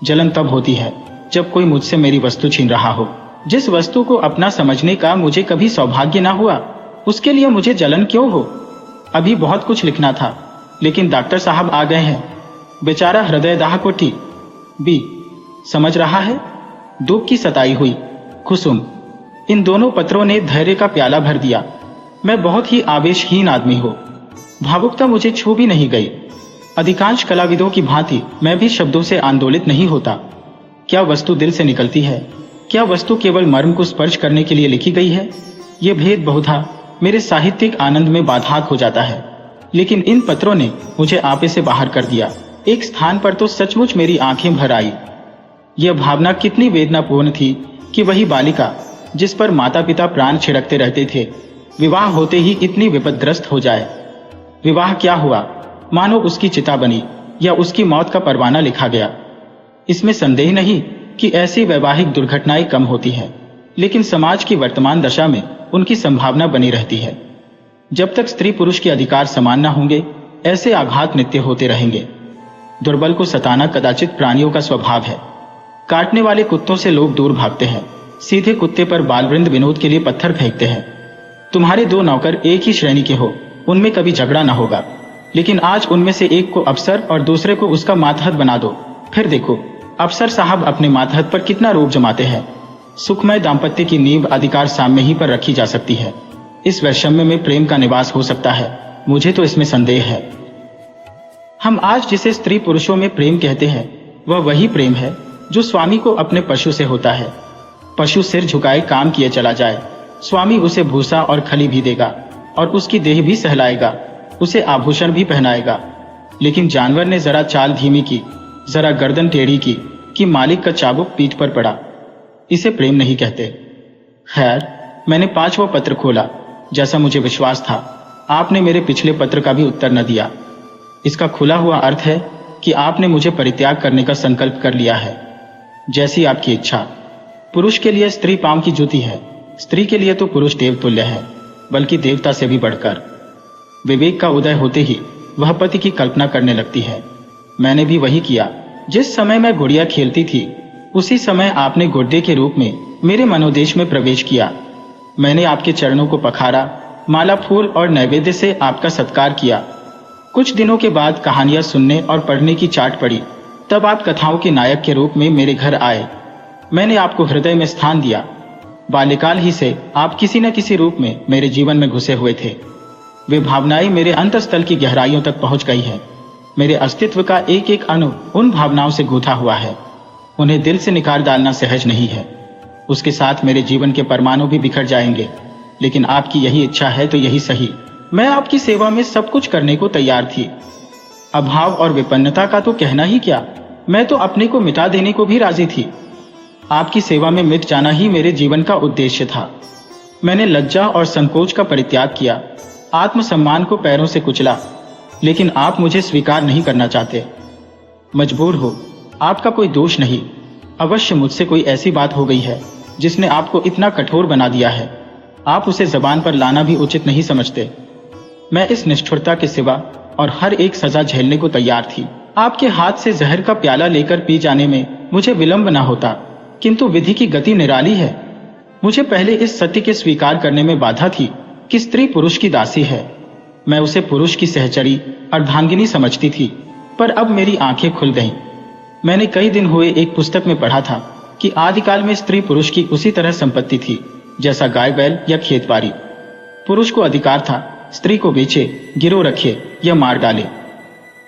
जलन तब होती है जब कोई मुझसे मेरी वस्तु छीन रहा हो। जिस वस्तु को अपना समझने का मुझे कभी सौभाग्य ना हुआ, उसके लिए मुझे जलन क्यों हो। अभी बहुत कुछ लिखना था, लेकिन डॉक्टर साहब आ गए हैं। बेचारा हृदयदाह को टी बी समझ रहा है। दुख की सताई हुई कुसुम। इन दोनों पत्रों ने धैर्य का प्याला भर दिया। मैं बहुत ही आवेशहीन आदमी हूं। भावुकता मुझे छू भी नहीं गई। अधिकांश कलाविदों की भांति मैं भी शब्दों से आंदोलित नहीं होता। क्या वस्तु दिल से निकलती है? क्या वस्तु केवल मर्म को स्पर्श करने के लिए लिखी गई है? ये भेद बहुधा मेरे साहित्यिक आनंद में बाधक हो जाता है। लेकिन इन पत्रों ने मुझे आपे से बाहर कर दिया। एक स्थान पर तो सचमुच मेरी आंखें भर आई। यह भावना कितनी वेदनापूर्ण थी कि वही बालिका जिस पर माता पिता प्राण छिड़कते रहते थे, विवाह होते ही इतनी विपदग्रस्त हो जाए। विवाह क्या हुआ, मानो उसकी चिता बनी या उसकी मौत का परवाना लिखा गया। इसमें संदेह नहीं कि ऐसी वैवाहिक दुर्घटनाएं कम होती हैं, लेकिन समाज की वर्तमान दशा में उनकी संभावना बनी रहती है। जब तक स्त्री पुरुष के अधिकार समान न होंगे, ऐसे आघात नित्य होते रहेंगे। दुर्बल को सताना कदाचित प्राणियों का स्वभाव है। काटने वाले कुत्तों से लोग दूर भागते हैं, सीधे कुत्ते पर बालवृंद विनोद के लिए पत्थर फेंकते हैं। तुम्हारे दो नौकर एक ही श्रेणी के हो, उनमें कभी झगड़ा न होगा, लेकिन आज उनमें से एक को अफसर और दूसरे को उसका मातहत बना दो। फिर देखो अफसर साहब अपने मातहत पर कितना रोब जमाते हैं। सुखमय दाम्पत्य की नींव अधिकार साम्य ही पर रखी जा सकती है। इस वैषम्य में प्रेम का निवास हो सकता है, मुझे तो इसमें संदेह है। हम आज जिसे स्त्री पुरुषों में प्रेम कहते हैं, वह वही प्रेम है जो स्वामी को अपने पशु से होता है। पशु सिर झुकाए काम किए चला जाए, स्वामी उसे भूसा और खली भी देगा और उसकी देह भी सहलाएगा, उसे आभूषण भी पहनाएगा। लेकिन जानवर ने जरा चाल धीमी की, जरा गर्दन टेढ़ी की कि मालिक का चाबुक पीठ पर पड़ा। इसे प्रेम नहीं कहते। खैर, मैंने 5वां पत्र खोला। जैसा मुझे विश्वास था, आपने मेरे पिछले पत्र का भी उत्तर न दिया। इसका खुला हुआ अर्थ है कि आपने मुझे परित्याग करने का संकल्प कर लिया है। जैसी आपकी इच्छा। पुरुष के लिए स्त्री पांव की जूती है, स्त्री के लिए तो पुरुष देवतुल्य है, बल्कि देवता से भी बढ़कर। विवेक का उदय होते ही वह पति की कल्पना करने लगती है। मैंने भी वही किया। जिस समय मैं गुड़िया खेलती थी, उसी समय आपने गुड्डे के रूप में मेरे मनोदेश में प्रवेश किया। मैंने आपके चरणों को पखारा, माला फूल और नैवेद्य से आपका सत्कार किया। कुछ दिनों के बाद कहानियां सुनने और पढ़ने की चाट पड़ी। तब आप कथाओं के नायक के रूप में मेरे घर आए। मैंने आपको हृदय में स्थान दिया। बाल्यकाल ही से आप किसी न किसी रूप में मेरे जीवन में घुसे हुए थे। वे भावनाएं मेरे अंतःस्थल की गहराइयों तक पहुंच गई हैं। मेरे अस्तित्व का एक एक अणु उन भावनाओं से गूंथा हुआ है। उन्हें दिल से निकाल डालना सहज नहीं है। उसके साथ मेरे जीवन के परमाणु भी बिखर जाएंगे। लेकिन आपकी यही इच्छा है तो यही सही। मैं आपकी सेवा में सब कुछ करने को तैयार थी। अभाव और विपन्नता का तो कहना ही क्या, मैं तो अपने को मिटा देने को भी राजी थी। आपकी सेवा में मिट जाना ही मेरे जीवन का उद्देश्य था। मैंने लज्जा और संकोच का परित्याग किया, आत्मसम्मान को पैरों से कुचला। लेकिन आप मुझे स्वीकार नहीं करना चाहते। मजबूर हो, आपका कोई दोष नहीं। अवश्य मुझसे कोई ऐसी बात हो गई है जिसने आपको इतना कठोर बना दिया है। आप उसे जबान पर लाना भी उचित नहीं समझते। मैं इस निष्ठुरता के सिवा और हर एक सजा झेलने को तैयार थी। आपके हाथ से जहर का प्याला लेकर पी जाने में मुझे विलंब न होता, किंतु विधि की गति निराली है। मुझे पहले इस सत्य के स्वीकार करने में बाधा थी कि स्त्री पुरुष की दासी है। मैं उसे पुरुष की सहचरी अर्धांगिनी समझती थी, पर अब मेरी आंखें खुल गईं। मैंने कई दिन हुए एक पुस्तक में पढ़ा था कि आदिकाल में स्त्री पुरुष की उसी तरह संपत्ति थी जैसा गाय बैल या खेत बाड़ी। पुरुष को अधिकार था स्त्री को बेचे, गिरोह रखे या मार डाले।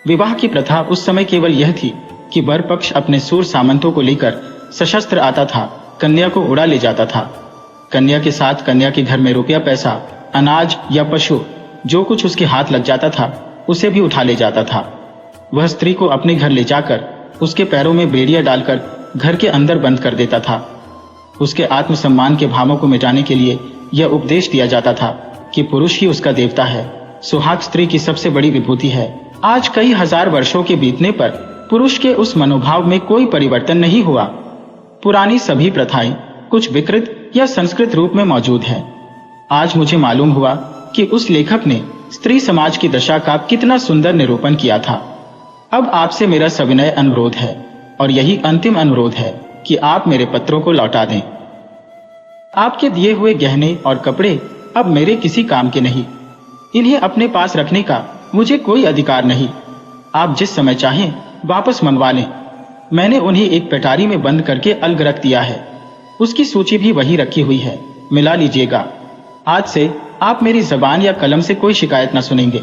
विवाह की प्रथा उस समय केवल यह थी कि वर पक्ष अपने सूर सामंतों को लेकर सशस्त्र आता था, कन्या को उड़ा ले जाता था। कन्या के साथ कन्या के घर में रुपया पैसा, अनाज या पशु जो कुछ उसके हाथ लग जाता था उसे भी उठा ले जाता था। वह स्त्री को अपने घर ले जाकर उसके पैरों में बेड़ियां डालकर घर के अंदर बंद कर देता था। उसके आत्मसम्मान के भावों को मिटाने के लिए यह उपदेश दिया जाता था कि पुरुष ही उसका देवता है, सुहाग स्त्री की सबसे बड़ी विभूति है। आज कई हजार वर्षों के बीतने पर पुरुष के उस मनोभाव में कोई परिवर्तन नहीं हुआ। पुरानी सभी प्रथाएं कुछ विकृत या संस्कृत रूप में मौजूद है। आज मुझे मालूम हुआ कि उस लेखक ने स्त्री समाज की दशा का कितना सुंदर निरूपण किया था। अब आपसे मेरा सविनय अनुरोध है, और यही अंतिम अनुरोध है, कि आप मेरे पत्रों को लौटा दें। आपके दिए हुए गहने और कपड़े अब मेरे किसी काम के नहीं। इन्हें अपने पास रखने का मुझे कोई अधिकार नहीं। आप जिस समय चाहें वापस मंगवा लें। मैंने उन्हें एक पेटारी में बंद करके अलग रख दिया है। उसकी सूची भी वही रखी हुई है, मिला लीजिएगा। आज से आप मेरी जबान या कलम से कोई शिकायत न सुनेंगे।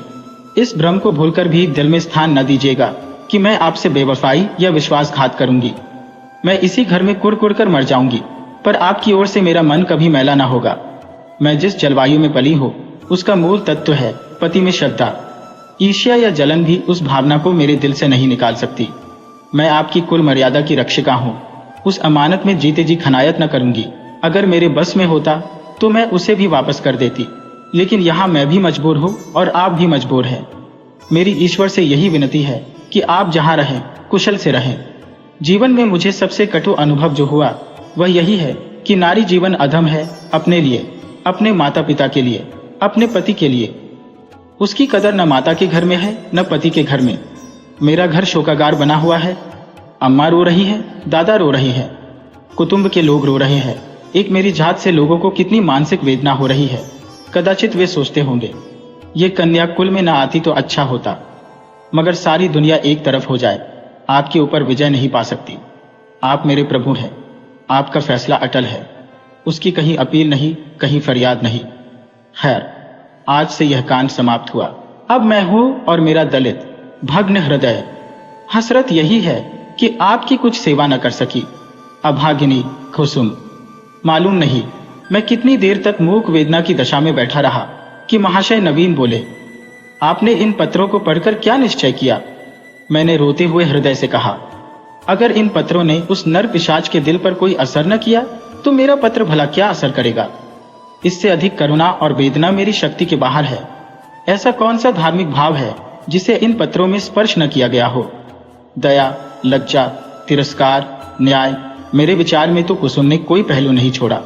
इस भ्रम को भूलकर भी दिल में स्थान न दीजिएगा कि मैं आपसे बेवफाई या विश्वासघात करूंगी। मैं इसी घर में कुड़ कर मर जाऊंगी, पर आपकी ओर से मेरा मन कभी मैला ना होगा। मैं जिस जलवायु में पली हूँ उसका मूल तत्व है पति में श्रद्धा। ईर्ष्या या जलन भी उस भावना को मेरे दिल से नहीं निकाल सकती। मैं आपकी कुल मर्यादा की रक्षिका हूँ। उस अमानत में जीते जी खनायत न करूंगी। अगर मेरे बस में होता तो मैं उसे भी वापस कर देती, लेकिन यहाँ मैं भी मजबूर हूँ और आप भी मजबूर हैं। मेरी ईश्वर से यही विनती है कि आप जहाँ रहें कुशल से रहें। जीवन में मुझे सबसे कटु अनुभव जो हुआ वह यही है कि नारी जीवन अधम है, अपने लिए, अपने माता पिता के लिए, अपने पति के लिए। उसकी कदर न माता के घर में है न पति के घर में। मेरा घर शोकागार बना हुआ है। अम्मा रो रही है, दादा रो रहे हैं, कुटुंब के लोग रो रहे हैं। एक मेरी जात से लोगों को कितनी मानसिक वेदना हो रही है। कदाचित वे सोचते होंगे ये कन्या कुल में ना आती तो अच्छा होता। मगर सारी दुनिया एक तरफ हो जाए, आपके ऊपर विजय नहीं पा सकती। आप मेरे प्रभु हैं। आपका फैसला अटल है। उसकी कहीं अपील नहीं, कहीं फरियाद नहीं। खैर, आज से यह कांड समाप्त हुआ। अब मैं हूं और मेरा दलित भग्न हृदय। हसरत यही है कि आपकी कुछ सेवा न कर सकी। अभागिनी कुसुम। मालूम नहीं मैं कितनी देर तक मूक वेदना की दशा में बैठा रहा कि महाशय नवीन बोले, आपने इन पत्रों को पढ़कर क्या निश्चय किया? मैंने रोते हुए हृदय से कहा, अगर इन पत्रों ने उस नर पिशाच के दिल पर कोई असर न किया तो मेरा पत्र भला क्या असर करेगा? इससे अधिक करुणा और वेदना मेरी शक्ति के बाहर है। ऐसा कौन सा धार्मिक भाव है जिसे इन पत्रों में स्पर्श न किया गया हो? दया, लज्जा, तिरस्कार, न्याय, मेरे विचार में तो कुसुम ने कोई पहलू नहीं छोड़ा।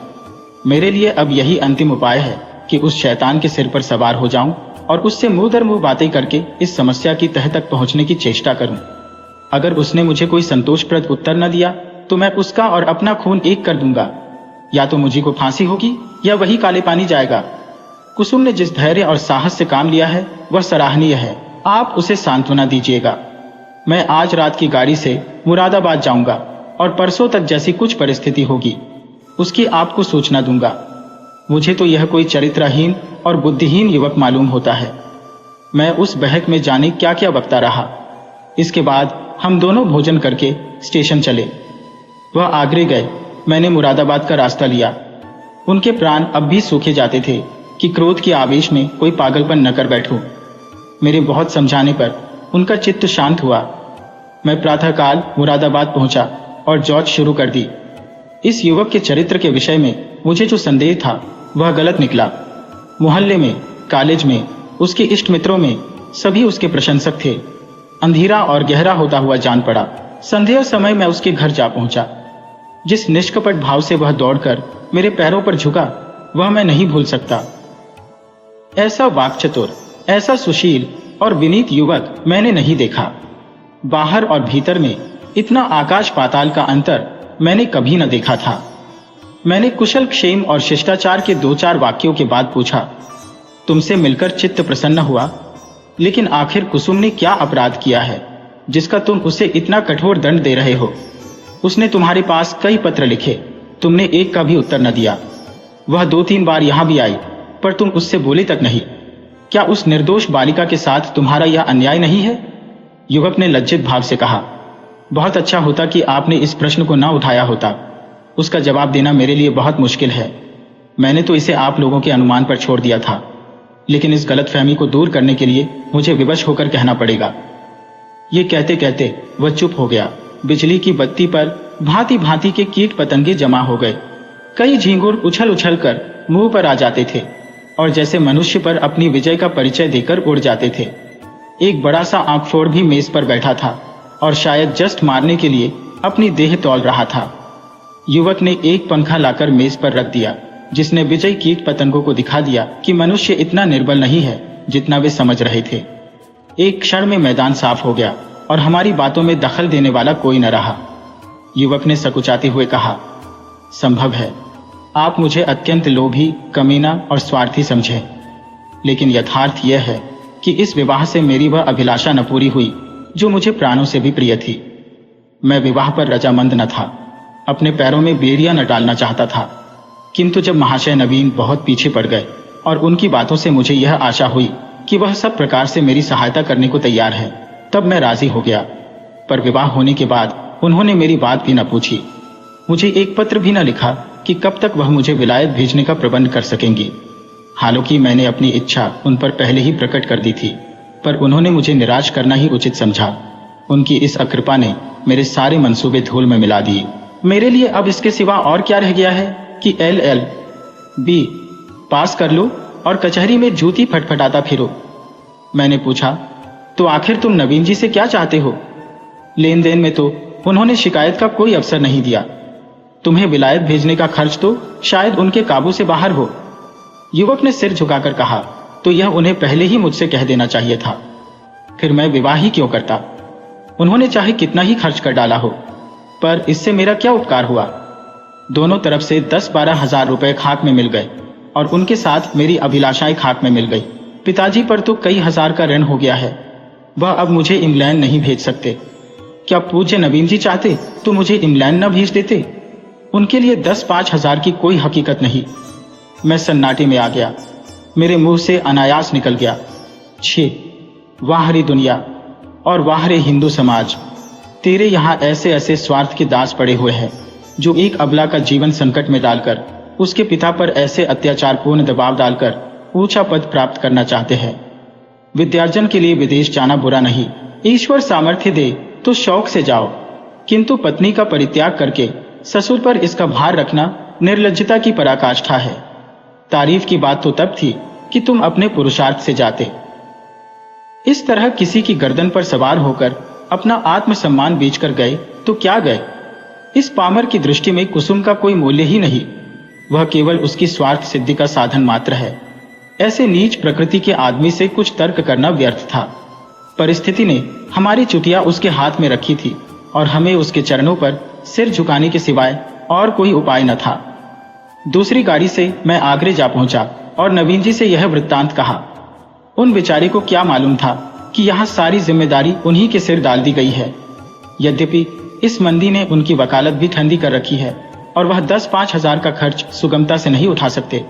मेरे लिए अब यही अंतिम उपाय है कि उस शैतान के सिर पर सवार हो जाऊं और उससे मुंह दर मुंह बातें करके इस समस्या की तह तक पहुंचने की चेष्टा करूं। अगर उसने मुझे कोई संतोषप्रद उत्तर न दिया तो मैं उसका और अपना खून एक कर दूंगा। या तो मुझे को फांसी होगी या वही काले पानी जाएगा। कुसुम ने जिस धैर्य और साहस से काम लिया है वह सराहनीय है। आप उसे सांत्वना दीजिएगा। मैं आज रात की गाड़ी से मुरादाबाद जाऊंगा और परसों तक जैसी कुछ परिस्थिति होगी उसकी आपको सूचना दूंगा। मुझे तो यह कोई चरित्रहीन और बुद्धिहीन युवक मालूम होता है। मैं उस बहक में जाने क्या क्या बकता रहा। इसके बाद हम दोनों भोजन करके स्टेशन चले। वह आगरे गए, मैंने मुरादाबाद का रास्ता लिया। उनके प्राण अब भी सूखे जाते थे कि क्रोध के आवेश में कोई पागलपन न कर बैठूं। मेरे बहुत समझाने पर उनका चित्त शांत हुआ। मैं प्रातःकाल मुरादाबाद पहुंचा और जॉच शुरू कर दी। इस युवक के चरित्र के विषय में मुझे जो संदेह था वह गलत निकला। मोहल्ले में, कॉलेज में, उसके इष्ट मित्रों में सभी उसके प्रशंसक थे। अंधेरा और गहरा होता हुआ जान पड़ा। संध्या समय मैं उसके घर जा पहुंचा। जिस निष्कपट भाव से वह दौड़कर मेरे पैरों पर झुका वह मैं नहीं भूल सकता। ऐसा वाक्चतुर, ऐसा सुशील और विनीत युवक मैंने नहीं देखा। बाहर और भीतर में इतना आकाश पाताल का अंतर मैंने कभी न देखा था। मैंने कुशल क्षेम और शिष्टाचार के 2-4 वाक्यों के बाद पूछा, तुमसे मिलकर चित्त प्रसन्न हुआ, लेकिन आखिर कुसुम ने क्या अपराध किया है जिसका तुम उसे इतना कठोर दंड दे रहे हो? उसने तुम्हारे पास कई पत्र लिखे, तुमने एक का भी उत्तर न दिया। वह 2-3 बार यहां भी आई, पर तुम उससे बोले तक नहीं। क्या उस निर्दोष बालिका के साथ तुम्हारा यह अन्याय नहीं है? युवक ने लज्जित भाव से कहा, बहुत अच्छा होता कि आपने इस प्रश्न को न उठाया होता। उसका जवाब देना मेरे लिए बहुत मुश्किल है। मैंने तो इसे आप लोगों के अनुमान पर छोड़ दिया था, लेकिन इस गलतफहमी को दूर करने के लिए मुझे विवश होकर कहना पड़ेगा। ये कहते कहते वह चुप हो गया। बिजली की बत्ती पर भांति भांति के कीट पतंगे जमा हो गए। कई झींगुर उछल उछल कर मुंह पर आ जाते थे और जैसे मनुष्य पर अपनी विजय का परिचय देकर उड़ जाते थे। एक बड़ा सा आंखफोड़ भी मेज पर बैठा था और शायद जस्ट मारने के लिए अपनी देह तौल रहा था। युवक ने एक पंखा लाकर मेज पर रख दिया, जिसने विजयी कीट पतंगों को दिखा दिया कि मनुष्य इतना निर्बल नहीं है जितना वे समझ रहे थे। एक क्षण में मैदान साफ हो गया और हमारी बातों में दखल देने वाला कोई न रहा। युवक ने सकुचाते हुए कहा, संभव है आप मुझे अत्यंत लोभी, कमीना और स्वार्थी समझे, लेकिन यथार्थ यह है कि इस विवाह से मेरी वह अभिलाषा न पूरी हुई जो मुझे प्राणों से भी प्रिय थी। मैं विवाह पर रजामंद न था, अपने पैरों में बेड़ियां न डालना चाहता था, किंतु जब महाशय नवीन बहुत पीछे पड़ गए और उनकी बातों से मुझे यह आशा हुई कि वह सब प्रकार से मेरी सहायता करने को तैयार है, तब मैं राजी हो गया। पर विवाह होने के बाद उन्होंने मेरी बात भी न पूछी, मुझे एक पत्र भी न लिखा कि कब तक वह मुझे विलायत भेजने का प्रबंध कर सकेंगी। हालांकि मैंने अपनी इच्छा उन पर पहले ही प्रकट कर दी थी, पर उन्होंने मुझे निराश करना ही उचित समझा। उनकी इस अकृपा ने मेरे सारे मंसूबे धूल में मिला दिए। मेरे लिए अब इसके सिवा और क्या रह गया है कि LL.B. पास कर लो और कचहरी में जूती फटफटाता फिरो। मैंने पूछा, तो आखिर तुम नवीन जी से क्या चाहते हो? लेन देन में तो उन्होंने शिकायत का कोई अवसर नहीं दिया। तुम्हें विलायत भेजने का खर्च तो शायद उनके काबू से बाहर हो। युवक ने सिर झुकाकर कहा, तो यह उन्हें पहले ही मुझसे कह देना चाहिए था। फिर मैं विवाह ही क्यों करता? उन्होंने चाहे कितना ही खर्च कर डाला हो, पर इससे मेरा क्या उपकार हुआ? दोनों तरफ से 10-12 हजार रुपए खाक में मिल गए और उनके साथ मेरी अभिलाषाएं खाक में मिल गई। पिताजी पर तो कई हजार का ऋण हो गया है, वह अब मुझे इंग्लैंड नहीं भेज सकते। क्या पूज्य नवीन जी चाहते तो मुझे इंग्लैंड न भेज देते? उनके लिए 10-5 हजार की कोई हकीकत नहीं। मैं सन्नाटे में आ गया, मेरे मुंह से अनायास निकल गया, छी, वाह रे दुनिया और वाह रे हिंदू समाज, तेरे यहाँ ऐसे ऐसे स्वार्थ के दास पड़े हुए हैं जो एक अबला का जीवन संकट में डालकर उसके पिता पर ऐसे अत्याचारपूर्ण दबाव डालकर ऊंचा पद प्राप्त करना चाहते हैं। विद्यार्जन के लिए विदेश जाना बुरा नहीं, ईश्वर सामर्थ्य दे तो शौक से जाओ, किंतु पत्नी का परित्याग करके ससुर पर इसका भार रखना निर्लज्जता की पराकाष्ठा है। तारीफ की बात तो तब थी कि तुम अपने पुरुषार्थ से जाते। इस तरह किसी की गर्दन पर सवार होकर अपना आत्मसम्मान बेचकर गए तो क्या गए? इस पामर की दृष्टि में कुसुम का कोई मूल्य ही नहीं, वह केवल उसकी स्वार्थ सिद्धि का साधन मात्र है। ऐसे नीच प्रकृति के आदमी से कुछ तर्क करना व्यर्थ था। परिस्थिति ने हमारी चुटिया उसके हाथ में रखी थी और हमें उसके चरणों पर सिर झुकाने के सिवाय और कोई उपाय न था। दूसरी गाड़ी से मैं आगरे जा पहुंचा और नवीन जी से यह वृत्तांत कहा। उन बेचारे को क्या मालूम था कि यहाँ सारी जिम्मेदारी उन्हीं के सिर डाल दी गई है। यद्यपि इस मंदी ने उनकी वकालत भी ठंडी कर रखी है और वह 10-5 हजार का खर्च सुगमता से नहीं उठा सकते,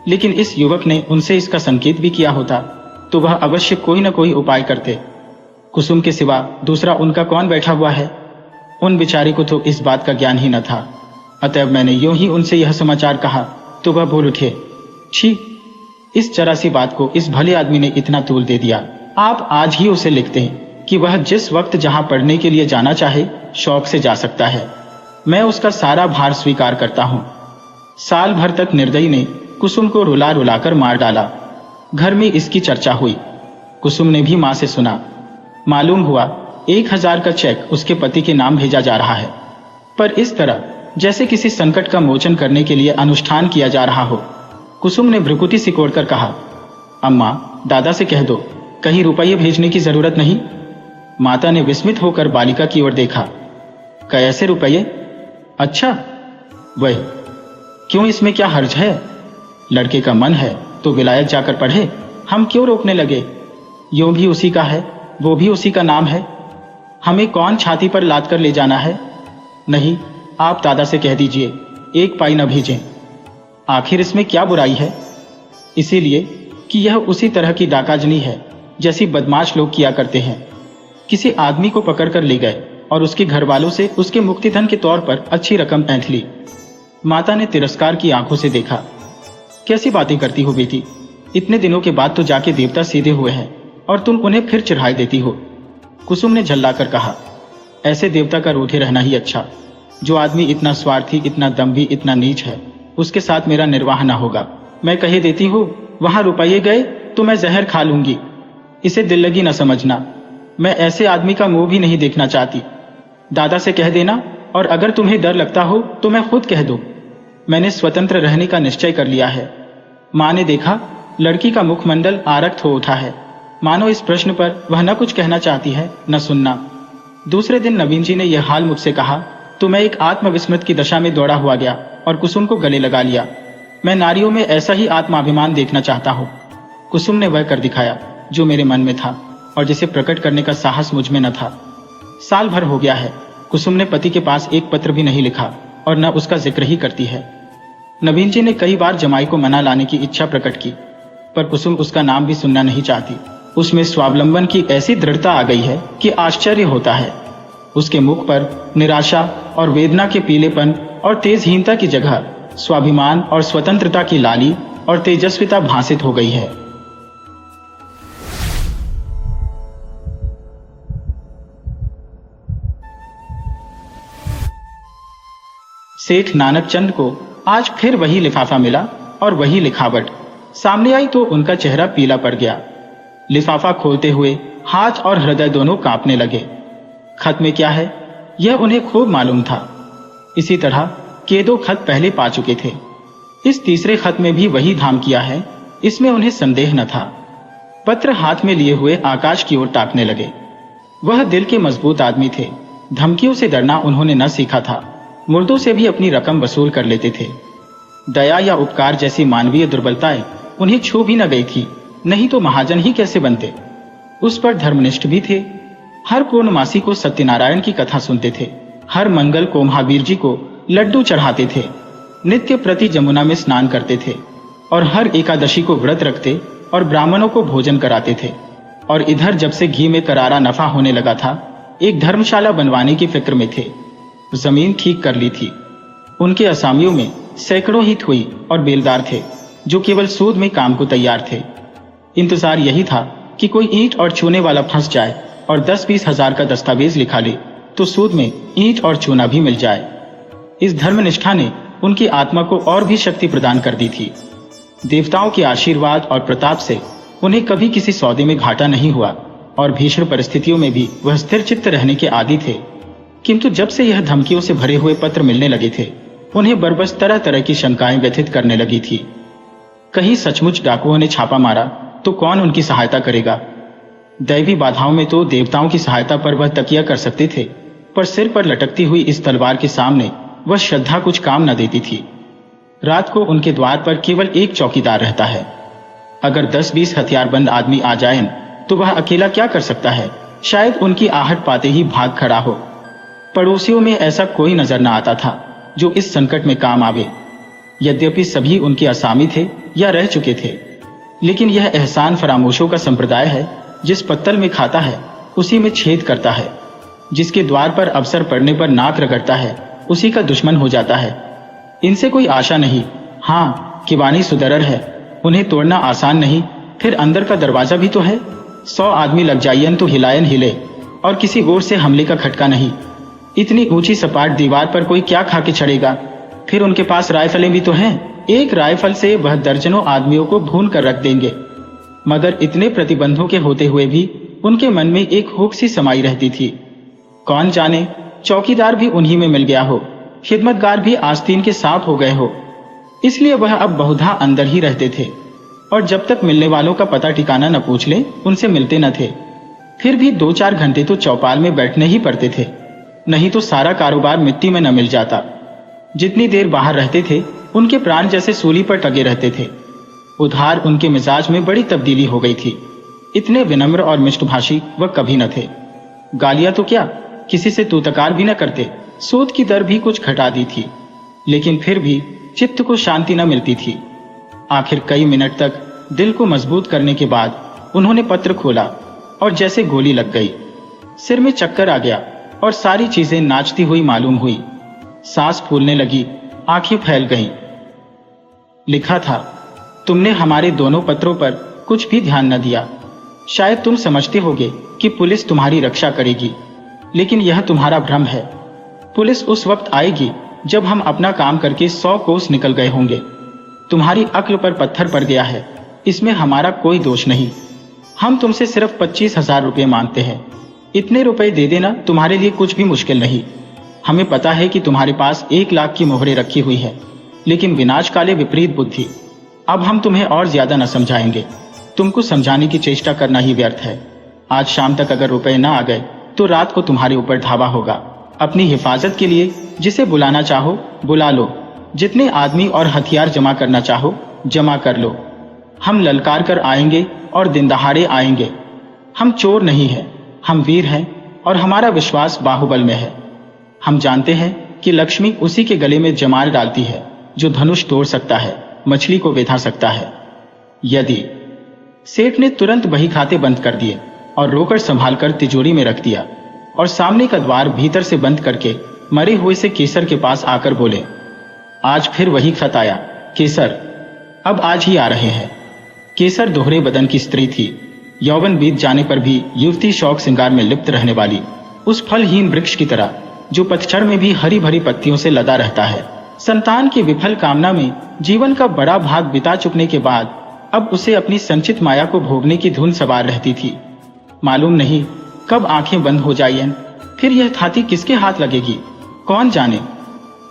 लेकिन इस युवक ने उनसे इसका संकेत भी किया होता तो वह अवश्य कोई न कोई उपाय करते। कुसुम के सिवा दूसरा उनका कौन बैठा हुआ है? उन बेचारे को तो इस बात का ज्ञान ही न था। अतएव मैंने यूं ही उनसे यह समाचार कहा तो वह बोल उठे, छी, इस जरा सी बात को इस भले आदमी ने इतना तूल दे दिया। आप आज ही उसे लिखते हैं कि वह जिस वक्त जहां पढ़ने के लिए जाना चाहे शौक से जा सकता है। मैं उसका सारा भार स्वीकार करता हूं। साल भर तक निर्दयी ने कुसुम को रुला रुलाकर मार डाला। घर में इसकी चर्चा हुई। कुसुम ने भी मां से सुना। मालूम हुआ 1000 का चेक उसके पति के नाम भेजा जा रहा है, पर इस तरह जैसे किसी संकट का मोचन करने के लिए अनुष्ठान किया जा रहा हो। कुसुम ने भ्रुकुटी सिकोड़कर कहा, अम्मा, दादा से कह दो, कहीं रुपये भेजने की जरूरत नहीं। माता ने विस्मित होकर बालिका की ओर देखा। कैसे रुपये? अच्छा, वही, क्यों, इसमें क्या हर्ज है? लड़के का मन है तो विलायत जाकर पढ़े, हम क्यों रोकने लगे? यूं भी उसी का है, वो भी उसी का नाम है, हमें कौन छाती पर लाद कर ले जाना है? नहीं, आप दादा से कह दीजिए 1 पाई न भेजें। आखिर इसमें क्या बुराई है? इसीलिए कि यह उसी तरह की डाकाजनी है जैसी बदमाश लोग किया करते हैं। किसी आदमी को पकड़कर ले गए और उसके घर वालों से उसके मुक्तिधन के तौर पर अच्छी रकम ऐंठ ली। माता ने तिरस्कार की आंखों से देखा। कैसी बातें करती हो बेटी, इतने दिनों के बाद तो जाके देवता सीधे हुए हैं और तुम उन्हें फिर चिढ़ाई देती हो। कुसुम ने झल्लाकर कहा, ऐसे देवता का रूठे रहना ही अच्छा। जो आदमी इतना स्वार्थी, इतना दम्भी, इतना नीच है, उसके साथ मेरा निर्वाह न होगा। मैं कहे देती हूँ, वहां रुपये गए तो मैं जहर खा लूंगी। इसे दिल लगी न समझना। मैं ऐसे आदमी का मुंह भी नहीं देखना चाहती। दादा से कह देना और अगर तुम्हें डर लगता हो तो मैं खुद कह दूं। मैंने स्वतंत्र रहने का निश्चय कर लिया है। माँ ने देखा, लड़की का मुखमंडल आरक्त हो उठा है, मानो इस प्रश्न पर वह न कुछ कहना चाहती है न सुनना। दूसरे दिन नवीन जी ने यह हाल मुझसे कहा तो मैं एक आत्मविस्मृत की दशा में दौड़ा हुआ गया और कुसुम को गले लगा लिया। मैं नारियों में ऐसा ही आत्माभिमान देखना चाहता हूँ। कुसुम ने वह कर दिखाया जो मेरे मन में था और जिसे प्रकट करने का साहस मुझ में न था। साल भर हो गया है, कुसुम ने पति के पास एक पत्र भी नहीं लिखा और न उसका जिक्र ही करती है। नवीन जी ने कई बार जमाई को मना लाने की इच्छा प्रकट की, पर कुसुम उसका नाम भी सुनना नहीं चाहती। उसमें स्वावलंबन की ऐसी दृढ़ता आ गई है कि आश्चर्य होता है। उसके मुख पर निराशा और वेदना के पीलेपन और तेजहीनता की जगह स्वाभिमान और स्वतंत्रता की लाली और तेजस्विता भासित हो गई है। सेठ नानक चंद को आज फिर वही लिफाफा मिला और वही लिखावट। सामने आई तो उनका चेहरा पीला पड़ गया। लिफाफा खोलते हुए हाथ और हृदय दोनों कांपने लगे। खत में क्या है यह उन्हें खूब मालूम था। इसी तरह के 2 खत पहले पा चुके थे। इस तीसरे खत में भी वही धाम किया है, इसमें उन्हें संदेह न था। पत्र हाथ में लिए हुए आकाश की ओर ताकने लगे। वह दिल के मजबूत आदमी थे। धमकियों से डरना उन्होंने न सीखा था। मुर्दों से भी अपनी रकम वसूल कर लेते थे। दया या उपकार जैसी मानवीय दुर्बलताएं उन्हें छू भी न गई थी, नहीं तो महाजन ही कैसे बनते। उस पर धर्मनिष्ठ भी थे। हर पूर्णमासी को सत्यनारायण की कथा सुनते थे। हर मंगल को महावीर जी को लड्डू चढ़ाते थे। नित्य प्रति जमुना में स्नान करते थे और हर एकादशी को व्रत रखते और ब्राह्मणों को भोजन कराते थे। और इधर जब से घी में करारा नफा होने लगा था, एक धर्मशाला बनवाने की फिक्र में थे। जमीन ठीक कर ली थी। उनके असामियों में सैकड़ों ही थुई और बेलदार थे जो केवल सूद में काम को तैयार थे। इंतजार यही था कि कोई ईंट और चूने वाला फंस जाए और 10-20 हजार का दस्तावेज लिखा ले तो सूद में ईंट और चूना भी मिल जाए। इस धर्मनिष्ठा ने उनकी आत्मा को और भी शक्ति प्रदान कर दी थी। देवताओं के आशीर्वाद और प्रताप से उन्हें कभी किसी सौदे में घाटा नहीं हुआ और भीषण परिस्थितियों में भी वह स्थिर चित्त रहने के आदी थे। किंतु जब से यह धमकियों से भरे हुए पत्र मिलने लगे थे, उन्हें बरबस तरह तरह की शंकाएं व्यथित करने लगी थी। कहीं सचमुच डाकुओं ने छापा मारा तो कौन उनकी सहायता करेगा। दैवी बाधाओं में तो देवताओं की सहायता पर वह तकिया कर सकते थे, पर सिर पर लटकती हुई इस तलवार के सामने वह श्रद्धा कुछ काम न देती थी। रात को उनके द्वार पर केवल एक चौकीदार रहता है। अगर 10-20 हथियारबंद आदमी आ जाएं तो वह अकेला क्या कर सकता है। शायद उनकी आहट पाते ही भाग खड़ा हो। पड़ोसियों में ऐसा कोई नजर न आता था जो इस संकट में काम आवे। यद्यपि सभी उनके असामी थे या रह चुके थे, लेकिन यह एहसान फरामोशों का संप्रदाय है। जिस पत्तल में खाता है उसी में छेद करता है। जिसके द्वार पर अवसर पड़ने पर नाक रगड़ता है उसी का दुश्मन हो जाता है। इनसे कोई आशा नहीं। हाँ, किवानी सुदरर है, उन्हें तोड़ना आसान नहीं। फिर अंदर का दरवाजा भी तो है। 100 आदमी लग जाइयन तो हिलायन हिले और किसी ओर से हमले का खटका नहीं। इतनी ऊंची सपाट दीवार पर कोई क्या खा के चढ़ेगा। फिर उनके पास राइफलें भी तो हैं। एक राइफल से वह दर्जनों आदमियों को भून कर रख देंगे। मगर इतने प्रतिबंधों के होते हुए भी उनके मन में एक हुक सी समाई रहती थी। कौन जाने चौकीदार भी उन्हीं में मिल गया हो, खिदमतगार भी आस्तीन के सांप हो गए हो। इसलिए वह अब बहुधा अंदर ही रहते थे और जब तक मिलने वालों का पता ठिकाना न पूछ ले उनसे मिलते न थे। फिर भी 2-4 घंटे तो चौपाल में बैठने ही पड़ते थे, नहीं तो सारा कारोबार मिट्टी में न मिल जाता। जितनी देर बाहर रहते थे उनके प्राण जैसे सूली पर टगे रहते थे। उधार उनके मिजाज में बड़ी तब्दीली हो गई थी। इतने विनम्र और मिष्टभाषी वह कभी न थे। गालियां तो क्या, किसी से तूतकार भी न करते। सूद की दर भी कुछ घटा दी थी, लेकिन फिर भी चित्त को शांति न मिलती थी। आखिर कई मिनट तक दिल को मजबूत करने के बाद उन्होंने पत्र खोला और जैसे गोली लग गई। सिर में चक्कर आ गया और सारी चीजें नाचती हुई मालूम हुई। सांस फूलने लगी, आंखें फैल गईं। लिखा था, तुमने हमारे दोनों पत्रों पर कुछ भी ध्यान न दिया। शायद तुम समझते होगे कि पुलिस तुम्हारी रक्षा करेगी, लेकिन यह तुम्हारा भ्रम है। पुलिस उस वक्त आएगी जब हम अपना काम करके 100 कोस निकल गए होंगे। तुम्हारी अक्ल पर पत्थर पड़ गया है, इसमें हमारा कोई दोष नहीं। हम तुमसे सिर्फ 25,000 रुपये मांगते हैं। इतने रुपए दे देना तुम्हारे लिए कुछ भी मुश्किल नहीं। हमें पता है कि तुम्हारे पास 1 लाख की मोहरें रखी हुई है, लेकिन विनाश काले विपरीत बुद्धि। अब हम तुम्हें और ज्यादा न समझाएंगे। तुमको समझाने की चेष्टा करना ही व्यर्थ है। आज शाम तक अगर रुपए न आ गए तो रात को तुम्हारे ऊपर धावा होगा। अपनी हिफाजत के लिए जिसे बुलाना चाहो बुला लो, जितने आदमी और हथियार जमा करना चाहो जमा कर लो। हम ललकार कर आएंगे और दिन दहाड़े आएंगे। हम चोर नहीं हैं, हम वीर हैं और हमारा विश्वास बाहुबल में है। हम जानते हैं कि लक्ष्मी उसी के गले में जमार डालती है जो धनुष तोड़ सकता है, मछली को बेधा सकता है। यदि सेठ ने तुरंत बही खाते बंद कर दिए और रोकड़ संभालकर तिजोरी में रख दिया और सामने का द्वार भीतर से बंद करके मरे हुए से केसर के पास आकर बोले, आज फिर वही खत आया केसर, अब आज ही आ रहे हैं। केसर दोहरे बदन की स्त्री थी। यौवन बीत जाने पर भी युवती शौक श्रृंगार में लिप्त रहने वाली, उस फलहीन वृक्ष की तरह जो पतझड़ में भी हरी भरी पत्तियों से लदा रहता है। संतान की विफल कामना में जीवन का बड़ा भाग बिता चुकने के बाद अब उसे अपनी संचित माया को भोगने की धुन सवार रहती थी। मालूम नहीं कब आंखें बंद हो जाएं, फिर यह थाती किसके हाथ लगेगी, कौन जाने।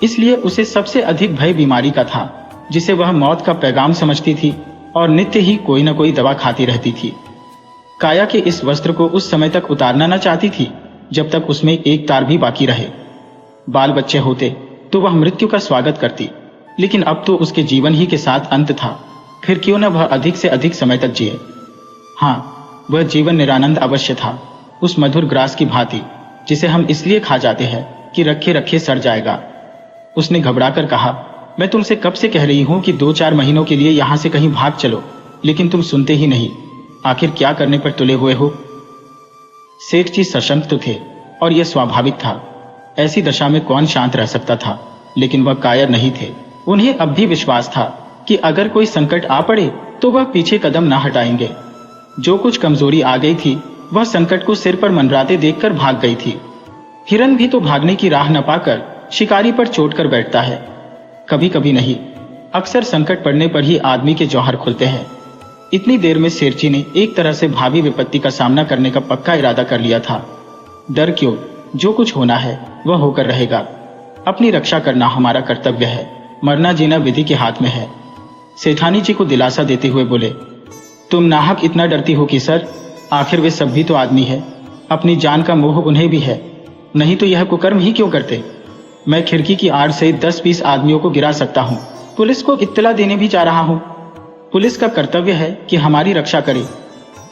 इसलिए उसे सबसे अधिक भय बीमारी का था, जिसे वह मौत का पैगाम समझती थी और नित्य ही कोई न कोई दवा खाती रहती थी। काया के इस वस्त्र को उस समय तक उतारना न चाहती थी जब तक उसमें एक तार भी बाकी रहे। बाल बच्चे होते तो वह मृत्यु का स्वागत करती, लेकिन अब तो उसके जीवन ही के साथ अंत था। फिर क्यों न वह अधिक से अधिक समय तक जिए। हाँ, वह जीवन निरानंद अवश्य था, उस मधुर ग्रास की भांति जिसे हम इसलिए खा जाते हैं कि रखे रखे सड़ जाएगा। उसने घबराकर कहा, मैं तुमसे कब से कह रही हूं कि 2-4 महीनों के लिए यहां से कहीं भाग चलो, लेकिन तुम सुनते ही नहीं। आखिर क्या करने पर तुले हुए हो। सेठ जी सशंक तो थे और यह स्वाभाविक था। ऐसी दशा में कौन शांत रह सकता था, लेकिन वह कायर नहीं थे। उन्हें अब भी विश्वास था कि अगर कोई संकट आ पड़े तो वह पीछे कदम न हटाएंगे। जो कुछ कमजोरी आ गई थी वह संकट को सिर पर मंडराते देखकर भाग गई थी। हिरन भी तो भागने की राह न पाकर शिकारी पर चोट कर बैठता है, कभी कभी नहीं, अक्सर संकट पड़ने पर ही आदमी के जौहर खुलते हैं। इतनी देर में शेरची ने एक तरह से भावी विपत्ति का सामना करने का पक्का इरादा कर लिया था। डर क्यों, जो कुछ होना है वह होकर रहेगा। अपनी रक्षा करना हमारा कर्तव्य है, मरना जीना विधि के हाथ में है। सेठानी जी को दिलासा देते हुए बोले, तुम नाहक इतना डरती हो कि सर, आखिर वे सब भी तो आदमी है, अपनी जान का मोह उन्हें भी है, नहीं तो यह कुकर्म ही क्यों करते। मैं खिड़की की आड़ से 10-20 आदमियों को गिरा सकता हूँ, पुलिस को इत्तला देने भी जा रहा हूँ। पुलिस का कर्तव्य है कि हमारी रक्षा करे।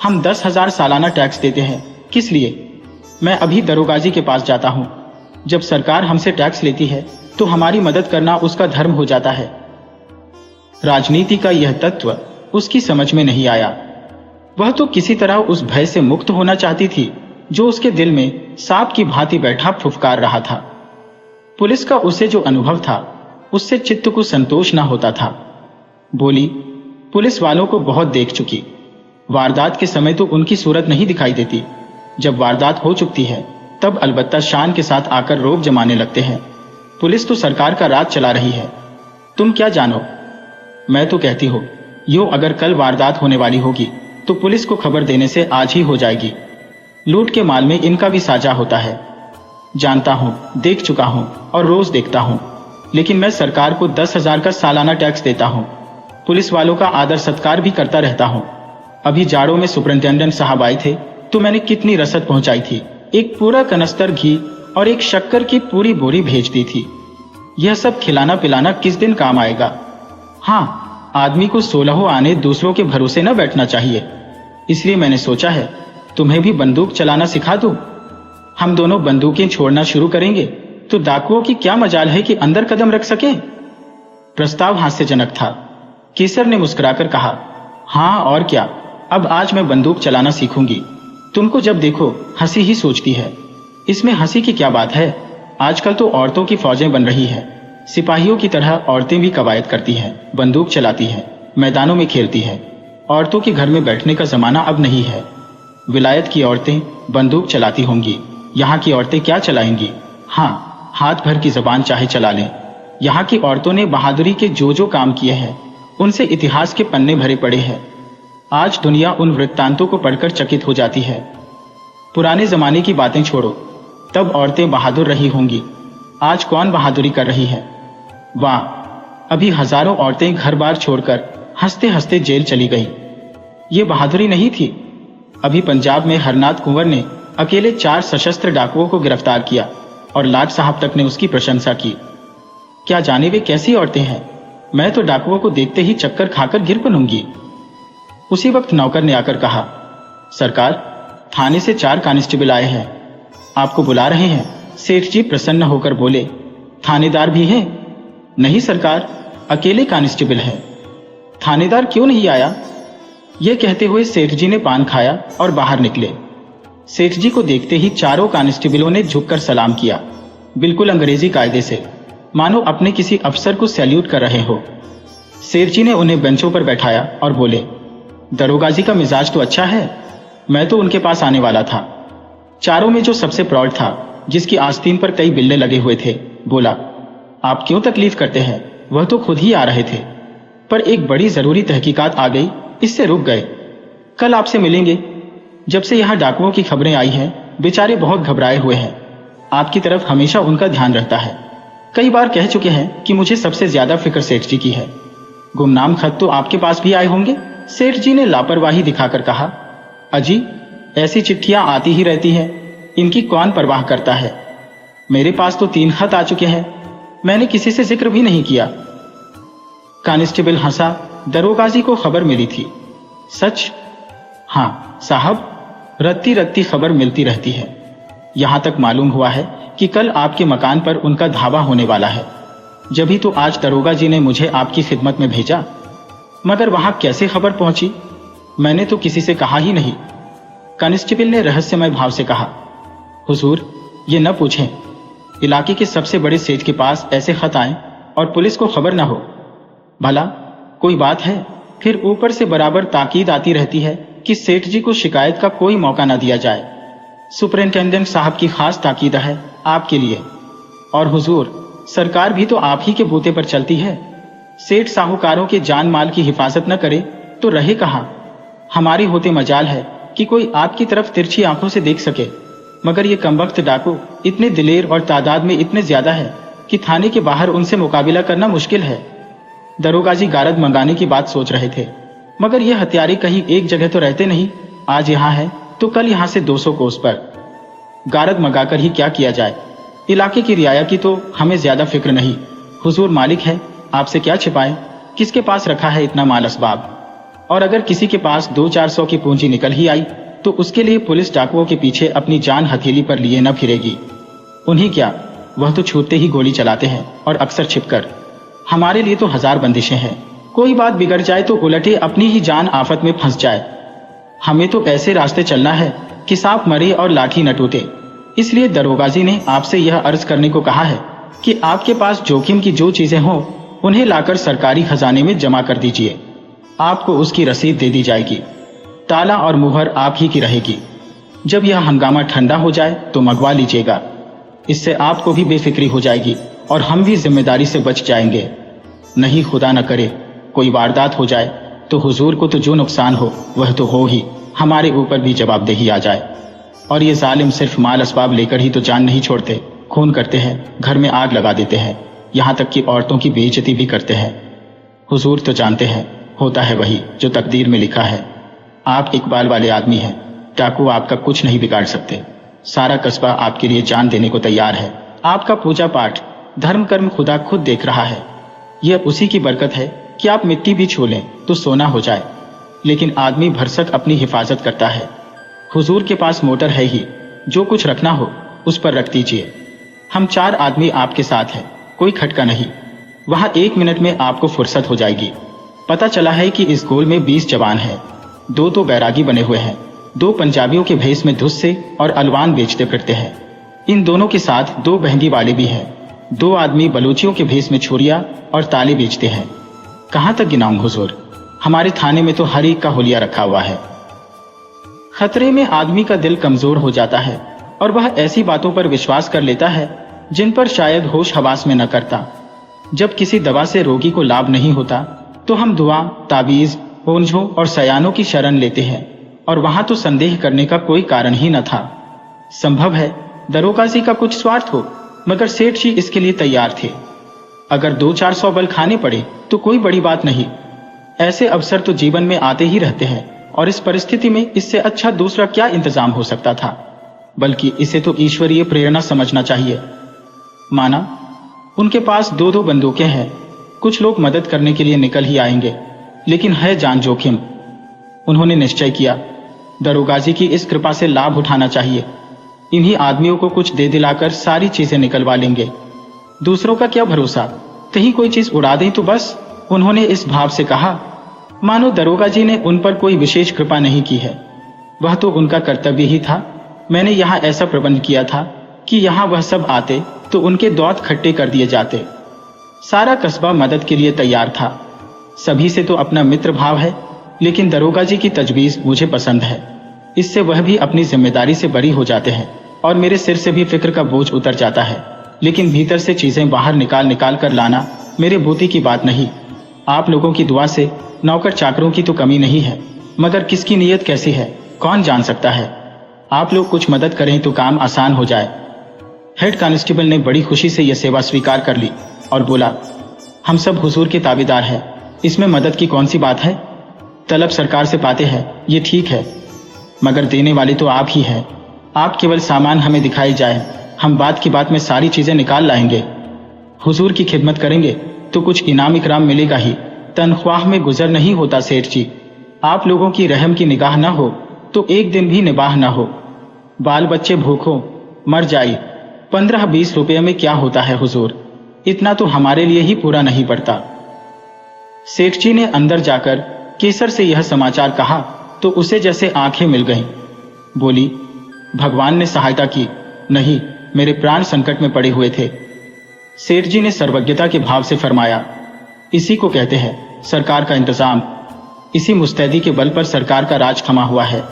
हम 10,000 सालाना टैक्स देते हैं, किस लिए। मैं अभी दरोगाजी के पास जाता हूँ। जब सरकार हमसे टैक्स लेती है तो हमारी मदद करना उसका धर्म हो जाता है। राजनीति का यह तत्व उसकी समझ में नहीं आया। वह तो किसी तरह उस भय से मुक्त होना चाहती थी जो उसके दिल में सांप की भांति बैठा फुफकार रहा था। पुलिस का उसे जो अनुभव था उससे चित्त को संतोष न होता था। बोली, पुलिस वालों को बहुत देख चुकी, वारदात के समय तो उनकी सूरत नहीं दिखाई देती, जब वारदात हो चुकती है तब अलबत्ता शान के साथ आकर रोब जमाने लगते हैं। पुलिस तो सरकार का राज चला रही है, तुम क्या जानो। मैं तो कहती हूँ यो अगर कल वारदात होने वाली होगी तो पुलिस को खबर देने से आज ही हो जाएगी। लूट के माल में इनका भी साझा होता है। जानता हूँ, देख चुका हूँ और रोज देखता हूँ, लेकिन मैं सरकार को 10,000 का सालाना टैक्स देता हूँ। पुलिस वालों का आदर सत्कार भी करता रहता हूँ। अभी जाड़ों में सुपरिंटेंडेंट साहब आए थे तो मैंने कितनी रसद पहुंचाई थी, एक पूरा कनस्तर घी और एक शक्कर की पूरी बोरी भेज दी थी। यह सब खिलाना पिलाना किस दिन काम आएगा। हाँ, आदमी को 16 आने दूसरों के भरोसे न बैठना चाहिए। इसलिए मैंने सोचा है तुम्हें भी बंदूक चलाना सिखा दूं। हम दोनों बंदूकें छोड़ना शुरू करेंगे तो डाकुओं की क्या मजाल है कि अंदर कदम रख सकें। प्रस्ताव हास्यजनक था। केसर ने मुस्कुराकर कहा, हाँ और क्या, अब आज मैं बंदूक चलाना सीखूंगी। तुमको जब देखो हंसी ही सोचती है। इसमें हंसी की क्या बात है। आजकल तो औरतों की फौजें बन रही है, सिपाहियों की तरह औरतें भी कवायद करती हैं, बंदूक चलाती हैं, मैदानों में खेलती हैं। औरतों के घर में बैठने का जमाना अब नहीं है। विलायत की औरतें बंदूक चलाती होंगी, यहाँ की औरतें क्या चलाएंगी। हाँ, हाथ भर की जबान चाहे चला लें। यहाँ की औरतों ने बहादुरी के जो काम किए हैं उनसे इतिहास के पन्ने भरे पड़े हैं। आज दुनिया उन वृत्तांतों को पढ़कर चकित हो जाती है। पुराने जमाने की बातें छोड़ो, तब औरतें बहादुर रही होंगी। आज कौन बहादुरी कर रही है। वाह, अभी हजारों औरतें घर बार छोड़कर हंसते हंसते जेल चली गई। ये बहादुरी नहीं थी। अभी पंजाब में हरनाथ कुंवर ने अकेले 4 सशस्त्र डाकुओं को गिरफ्तार किया और लाट साहब तक ने उसकी प्रशंसा की। क्या जाने वे कैसी औरतें हैं। मैं तो डाकुओं को देखते ही चक्कर खाकर गिर पड़ूंगी। उसी वक्त नौकर ने आकर कहा, सरकार, थाने से 4 कांस्टेबल आए हैं, आपको बुला रहे हैं। सेठ जी प्रसन्न होकर बोले, थानेदार भी हैं? नहीं सरकार, अकेले कांस्टेबल है। थानेदार क्यों नहीं आया? यह कहते हुए सेठ जी ने पान खाया और बाहर निकले। सेठ जी को देखते ही चारों कांस्टेबलों ने झुककर सलाम किया, बिल्कुल अंग्रेजी कायदे से, मानो अपने किसी अफसर को सैल्यूट कर रहे हो। सेठ जी ने उन्हें बेंचों पर बैठाया और बोले, दरोगा जी का मिजाज तो अच्छा है, मैं तो उनके पास आने वाला था। चारों में जो सबसे प्रौढ़ था, जिसकी आस्तीन पर कई बिल्ले लगे हुए थे, बोला, आप क्यों तकलीफ करते हैं, वह तो खुद ही आ रहे थे, पर एक बड़ी जरूरी तहकीकात आ गई, इससे रुक गए। कल आपसे मिलेंगे। जब से यहाँ डाकुओं की खबरें आई हैं, बेचारे बहुत घबराए हुए हैं। आपकी तरफ हमेशा उनका ध्यान रहता है। कई बार कह चुके हैं कि मुझे सबसे ज्यादा फिक्र सेठ जी की है। गुमनाम खत तो आपके पास भी आए होंगे। सेठ जी ने लापरवाही दिखाकर कहा, अजी, ऐसी चिट्ठियां आती ही रहती हैं, इनकी कौन परवाह करता है। मेरे पास तो 3 खत आ चुके हैं, मैंने किसी से जिक्र भी नहीं किया। कांस्टेबल हंसा, दरोगा जी को खबर मिली थी। सच? हाँ साहब, रत्ती रत्ती खबर मिलती रहती है। यहां तक मालूम हुआ है कि कल आपके मकान पर उनका धावा होने वाला है। जभी तो आज दरोगा जी ने मुझे आपकी खिदमत में भेजा, मगर वहां कैसे खबर पहुंची, मैंने तो किसी से कहा ही नहीं। कांस्टेबल ने रहस्यमय भाव से कहा, हुजूर, ये न पूछें, इलाके के सबसे बड़े सेठ के पास ऐसे खत आए और पुलिस को खबर न हो। भला कोई बात है? फिर ऊपर से बराबर ताकीद आती रहती है कि सेठ जी को शिकायत का कोई मौका न दिया जाए। सुपरिंटेंडेंट साहब की खास ताकीद है आपके लिए। और हुजूर, सरकार भी तो आप ही के बूते पर चलती है। सेठ साहूकारों के जान माल की हिफाजत न करे तो रहे कहाँ। हमारी होते मजाल है कि कोई आपकी तरफ तिरछी आंखों से देख सके, मगर ये कमबख्त डाकू इतने दिलेर और तादाद में इतने ज्यादा है कि थाने के बाहर उनसे मुकाबला करना मुश्किल है। दरोगा जी गारद मंगाने की बात सोच रहे थे, मगर ये हथियारे कहीं एक जगह तो रहते नहीं। आज यहाँ है तो कल यहाँ से 200 कोस पर। गारद मंगाकर ही क्या किया जाए। इलाके की रियाया की तो हमें ज्यादा फिक्र नहीं। हुजूर मालिक है, आपसे क्या छिपाएं, किसके पास रखा है इतना माल असबाब। और अगर किसी के पास 200-400 की पूंजी निकल ही आई तो उसके लिए पुलिस डाकुओं के पीछे अपनी जान हथेली पर लिए न फिरेगी। उन्हीं क्या, वह तो छूटते ही गोली चलाते हैं, और अक्सर छिपकर। हमारे लिए तो 1000 बंदिशें हैं। कोई बात बिगड़ जाए तो उलटे अपनी ही जान आफत में फंस जाए। हमें तो ऐसे रास्ते चलना है कि सांप मरे और लाठी न टूटे। इसलिए दरोगा जी ने आपसे यह अर्ज करने को कहा है कि आपके पास जोखिम की जो चीजें हों उन्हें लाकर सरकारी खजाने में जमा कर दीजिए। आपको उसकी रसीद दे दी जाएगी। ताला और मुहर आप ही की रहेगी। जब यह हंगामा ठंडा हो जाए तो मंगवा लीजिएगा। इससे आपको भी बेफिक्री हो जाएगी और हम भी जिम्मेदारी से बच जाएंगे। नहीं खुदा न करे कोई वारदात हो जाए तो हुजूर को तो जो नुकसान हो वह तो हो ही, हमारे ऊपर भी जवाबदेही आ जाए। और ये जालिम सिर्फ माल असबाब लेकर ही तो जान नहीं छोड़ते, खून करते हैं, घर में आग लगा देते हैं, यहाँ तक कि औरतों की बेइज्जती भी करते हैं। हुजूर तो जानते हैं, होता है वही जो तकदीर में लिखा है। आप इकबाल वाले आदमी हैं, डाकू आपका कुछ नहीं बिगाड़ सकते। सारा कस्बा आपके लिए जान देने को तैयार है। आपका पूजा पाठ, धर्म कर्म खुदा खुद देख रहा है। यह उसी की बरकत है कि आप मिट्टी भी छू लें तो सोना हो जाए, लेकिन आदमी भरसक अपनी हिफाजत करता है। हुजूर के पास मोटर है ही, जो कुछ रखना हो उस पर रख दीजिए। हम 4 आदमी आपके साथ हैं, कोई खटका नहीं। वहां 1 मिनट में आपको फुर्सत हो जाएगी। पता चला है कि इस गोल में 20 जवान हैं। 2 तो बैरागी बने हुए हैं, 2 पंजाबियों के भेष में धुस्से और अलवान बेचते फिरते हैं। इन दोनों के साथ 2 बहंगी वाले भी हैं। 2 आदमी बलूचियों के भेष में छुरिया और ताले बेचते हैं। कहां तक गिनाऊं हुजूर, हमारे थाने में तो हर एक का हुलिया रखा हुआ है। खतरे में आदमी का दिल कमजोर हो जाता है और वह ऐसी बातों पर विश्वास कर लेता है जिन पर शायद होश हवास में न करता। जब किसी दवा से रोगी को लाभ नहीं होता तो हम दुआ, ताबीज, ओंझों और सयानों की शरण लेते हैं, और वहां तो संदेह करने का कोई कारण ही न था। संभव है दरोगा जी का कुछ स्वार्थ हो, मगर सेठ जी इसके लिए तैयार थे। अगर 200-400 बल खाने पड़े तो कोई बड़ी बात नहीं। ऐसे अवसर तो जीवन में आते ही रहते हैं, और इस परिस्थिति में इससे अच्छा दूसरा क्या इंतजाम हो सकता था। बल्कि इसे तो ईश्वरीय प्रेरणा समझना चाहिए। माना उनके पास 2-2 बंदूकें हैं, कुछ लोग मदद करने के लिए निकल ही आएंगे, लेकिन है जान जोखिम। उन्होंने निश्चय किया, दरोगा जी की इस कृपा से लाभ उठाना चाहिए। इन्हीं आदमियों को कुछ दे दिलाकर सारी चीजें निकलवा लेंगे। दूसरों का क्या भरोसा, कहीं कोई चीज उड़ा दें तो बस। उन्होंने इस भाव से कहा मानो दरोगा जी ने उन पर कोई विशेष कृपा नहीं की है। वह तो उनका कर्तव्य ही था। मैंने यहाँ ऐसा प्रबंध किया था कि यहाँ वह सब आते तो उनके दौत खट्टे कर दिए जाते। सारा कस्बा मदद के लिए तैयार था। सभी से तो अपना मित्र भाव है, लेकिन दरोगा जी की तजवीज मुझे पसंद है। इससे वह भी अपनी जिम्मेदारी से बरी हो जाते हैं और मेरे सिर से भी फिक्र का बोझ उतर जाता है। लेकिन भीतर से चीजें बाहर निकाल कर लाना मेरे बूती की बात नहीं। आप लोगों की दुआ से नौकर चाकरों की तो कमी नहीं है, मगर किसकी नीयत कैसी है कौन जान सकता है। आप लोग कुछ मदद करें तो काम आसान हो जाए। हेड कांस्टेबल ने बड़ी खुशी से यह सेवा स्वीकार कर ली और बोला, हम सब हुजूर के ताबेदार हैं, इसमें मदद की कौन सी बात है। तलब सरकार से पाते हैं ये ठीक है, मगर देने वाले तो आप ही हैं। आप केवल सामान हमें दिखाई जाए, हम बात की बात में सारी चीजें निकाल लाएंगे। हुजूर की खिदमत करेंगे तो कुछ इनाम इकराम मिलेगा ही, तनख्वाह में गुजर नहीं होता सेठ जी। आप लोगों की रहम की निगाह न हो तो एक दिन भी निबाह न हो। बाल बच्चे भूखों मर जाए, 15-20 रुपये में क्या होता है हुजूर, इतना तो हमारे लिए ही पूरा नहीं पड़ता। सेठ जी ने अंदर जाकर केसर से यह समाचार कहा तो उसे जैसे आंखें मिल गईं। बोली, भगवान ने सहायता की। नहीं, मेरे प्राण संकट में पड़े हुए थे। सेठ जी ने सर्वज्ञता के भाव से फरमाया, इसी को कहते हैं सरकार का इंतजाम। इसी मुस्तैदी के बल पर सरकार का राज थमा हुआ है।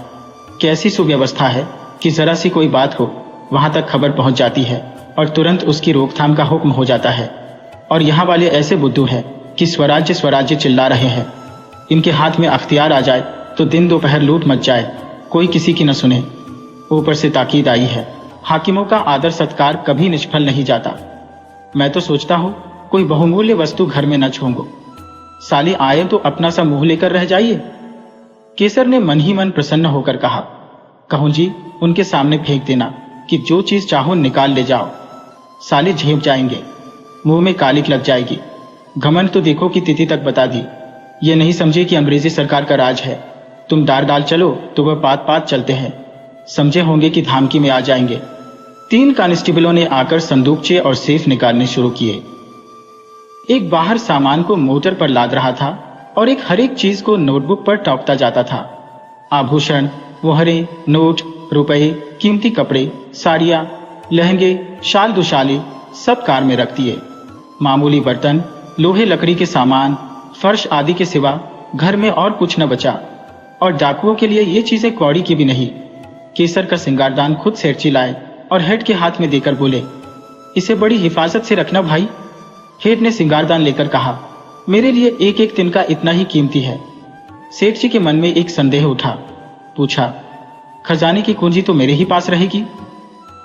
कैसी सुव्यवस्था है कि जरा सी कोई बात हो वहां तक खबर पहुंच जाती है और तुरंत उसकी रोकथाम का हुक्म हो जाता है। और यहाँ वाले ऐसे बुद्धू हैं कि स्वराज्य स्वराज्य चिल्ला रहे हैं। इनके हाथ में अख्तियार आ जाए तो दिन दोपहर लूट मच जाए, कोई किसी की न सुने। ऊपर से ताकीद आई है, हाकिमों का आदर सत्कार कभी निष्फल नहीं जाता। मैं तो सोचता हूँ कोई बहुमूल्य वस्तु घर में न छोंगो। साली आए तो अपना सा मुंह लेकर रह जाइए। केसर ने मन ही मन प्रसन्न होकर कहा, कहूं जी उनके सामने फेंक देना कि जो चीज चाहो निकाल ले जाओ। साले झेप जाएंगे, मुंह में कालिक लग जाएगी। घमंड तो देखो कि तिथि तक बता दी। ये नहीं समझे कि अंग्रेजी सरकार का राज है। तुम डाल चलो तो वह पात पात चलते हैं। समझे होंगे कि धामकी में आ जाएंगे। 3 कांस्टेबलों ने आकर संदूकचे और सेफ निकालने शुरू किए। एक बाहर सामान को मोटर पर लाद रहा था और एक हर एक चीज को नोटबुक पर टॉपता जाता था। आभूषण, मोहरे, नोट, रुपए, कीमती कपड़े, साड़ियां, लहंगे, शाल दुशाले सब कार में रख दिए। मामूली बर्तन, लोहे लकड़ी के सामान, फर्श आदि के सिवा घर में और कुछ न बचा। और डाकुओं के लिए ये चीजें कौड़ी की भी नहीं। केसर का सिंगारदान खुद सेठ लाए और हेड के हाथ में देकर बोले, इसे बड़ी हिफाजत से रखना भाई। हेड ने सिंगारदान लेकर कहा, मेरे लिए एक एक तिनका इतना ही कीमती है। सेठ जी के मन में एक संदेह उठा। पूछा, खजाने की कुंजी तो मेरे ही पास रहेगी?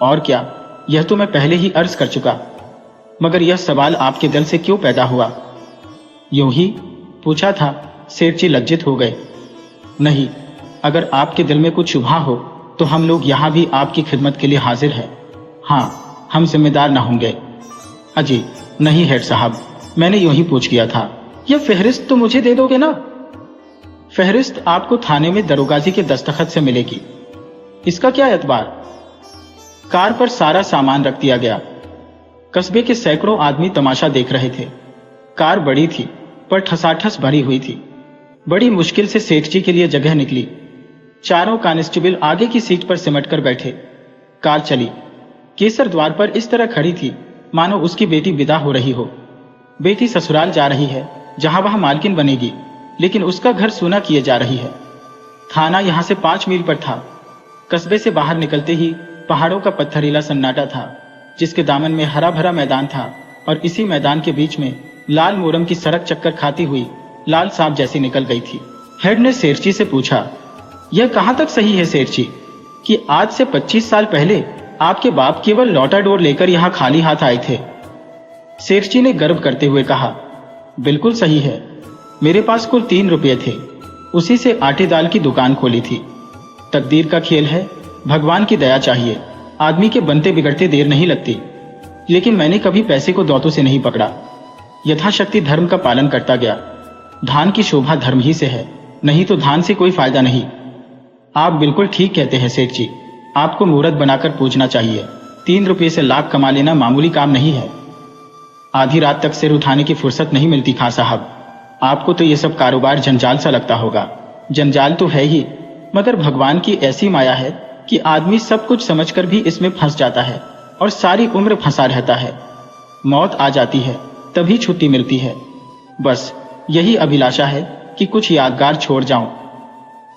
और क्या, यह तो मैं पहले ही अर्ज कर चुका, मगर यह सवाल आपके दिल से क्यों पैदा हुआ? यूं ही पूछा था। सेठ जी लज्जित हो गए। नहीं, अगर आपके दिल में कुछ शुभा हो तो हम लोग यहाँ भी आपकी खिदमत के लिए हाजिर हैं। हाँ, हम जिम्मेदार न होंगे। अजी नहीं हेड साहब, मैंने यूं ही पूछ किया था। यह फहरिस्त तो मुझे दे दोगे ना? फहरिस्त आपको थाने में दरोगाजी के दस्तखत से मिलेगी। इसका क्या एतबार? कार पर सारा सामान रख दिया गया। कस्बे के सैकड़ों आदमी तमाशा देख रहे थे। कार बड़ी थी पर ठसाठस भरी हुई थी। बड़ी मुश्किल से सेठ जी के लिए जगह निकली। चारों कांस्टेबल आगे की सीट पर सिमट कर बैठे। कार चली। केसर द्वार पर इस तरह खड़ी थी मानो उसकी बेटी विदा हो रही हो। बेटी ससुराल जा रही है जहां वह मालकिन बनेगी, लेकिन उसका घर सूना किए जा रही है। थाना यहां से 5 मील पर था। कस्बे से बाहर निकलते ही पहाड़ों का पत्थरीला सन्नाटा था, जिसके दामन में हरा भरा मैदान था और इसी मैदान के बीच में लाल मोरम की सड़क चक्कर खाती हुई लाल सांप जैसी निकल गई थी। हेड ने सेठ जी से पूछा, यह कहां तक सही है सेठ जी कि आज से 25 साल पहले आपके बाप केवल लौटा डोर लेकर यहाँ खाली हाथ आए थे। सेठ जी ने गर्व करते हुए कहा। बिल्कुल सही है, मेरे पास कुल 3 रुपये थे, उसी से आटे दाल की दुकान खोली थी। तकदीर का खेल है, भगवान की दया चाहिए, आदमी के बनते बिगड़ते देर नहीं लगती। लेकिन मैंने कभी पैसे को दौतों से नहीं पकड़ा, यथाशक्ति धर्म का पालन करता गया। धान की शोभा धर्म ही से है, नहीं तो धान से कोई फायदा नहीं। आप बिल्कुल ठीक कहते हैं सेठ जी, आपको मूर्त बनाकर पूजना चाहिए। 3 रुपये से लाख कमा लेना मामूली काम नहीं है। आधी रात तक सिर उठाने की फुर्सत नहीं मिलती खां साहब। आपको तो ये सब कारोबार जंजाल सा लगता होगा। जंजाल तो है ही, मगर भगवान की ऐसी माया है कि आदमी सब कुछ समझकर भी इसमें फंस जाता है और सारी उम्र फंसा रहता है। मौत आ जाती है तभी छुट्टी मिलती है। बस यही अभिलाषा है कि कुछ यादगार छोड़ जाऊं।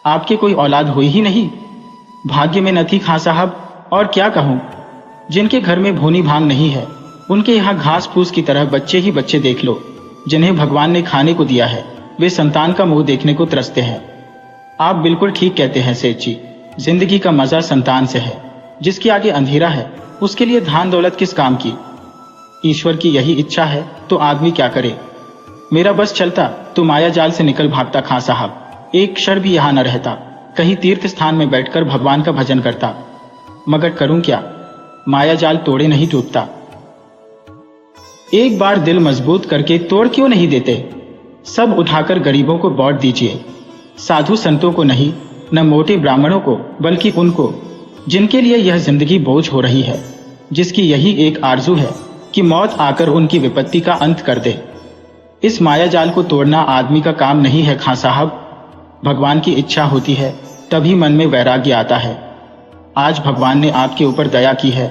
आपके कोई औलाद हुई ही नहीं? भाग्य में न थी खां साहब, और क्या कहूं। जिनके घर में भूनी भांग नहीं है, उनके यहाँ घास फूस की तरह बच्चे ही बच्चे देख लो। जिन्हें भगवान ने खाने को दिया है, वे संतान का मुंह देखने को तरसते हैं। आप बिल्कुल ठीक कहते हैं सेठ जी, जिंदगी का मजा संतान से है। जिसके आगे अंधेरा है, उसके लिए धान दौलत किस काम की। ईश्वर की यही इच्छा है तो आदमी क्या करे। मेरा बस चलता तो माया जाल से निकल भागता खां साहब, एक क्षण भी यहां न रहता, कहीं तीर्थ स्थान में बैठकर भगवान का भजन करता। मगर करूं क्या, माया जाल तोड़े नहीं टूटता। एक बार दिल मजबूत करके तोड़ क्यों नहीं देते। सब उठाकर गरीबों को बांट दीजिए, साधु संतों को नहीं, न मोटे ब्राह्मणों को, बल्कि उनको जिनके लिए यह जिंदगी बोझ हो रही है, जिसकी यही एक आरजू है कि मौत आकर उनकी विपत्ति का अंत कर दे। इस माया जाल को तोड़ना आदमी का काम नहीं है खां साहब। भगवान की इच्छा होती है तभी मन में वैराग्य आता है। आज भगवान ने आपके ऊपर दया की है।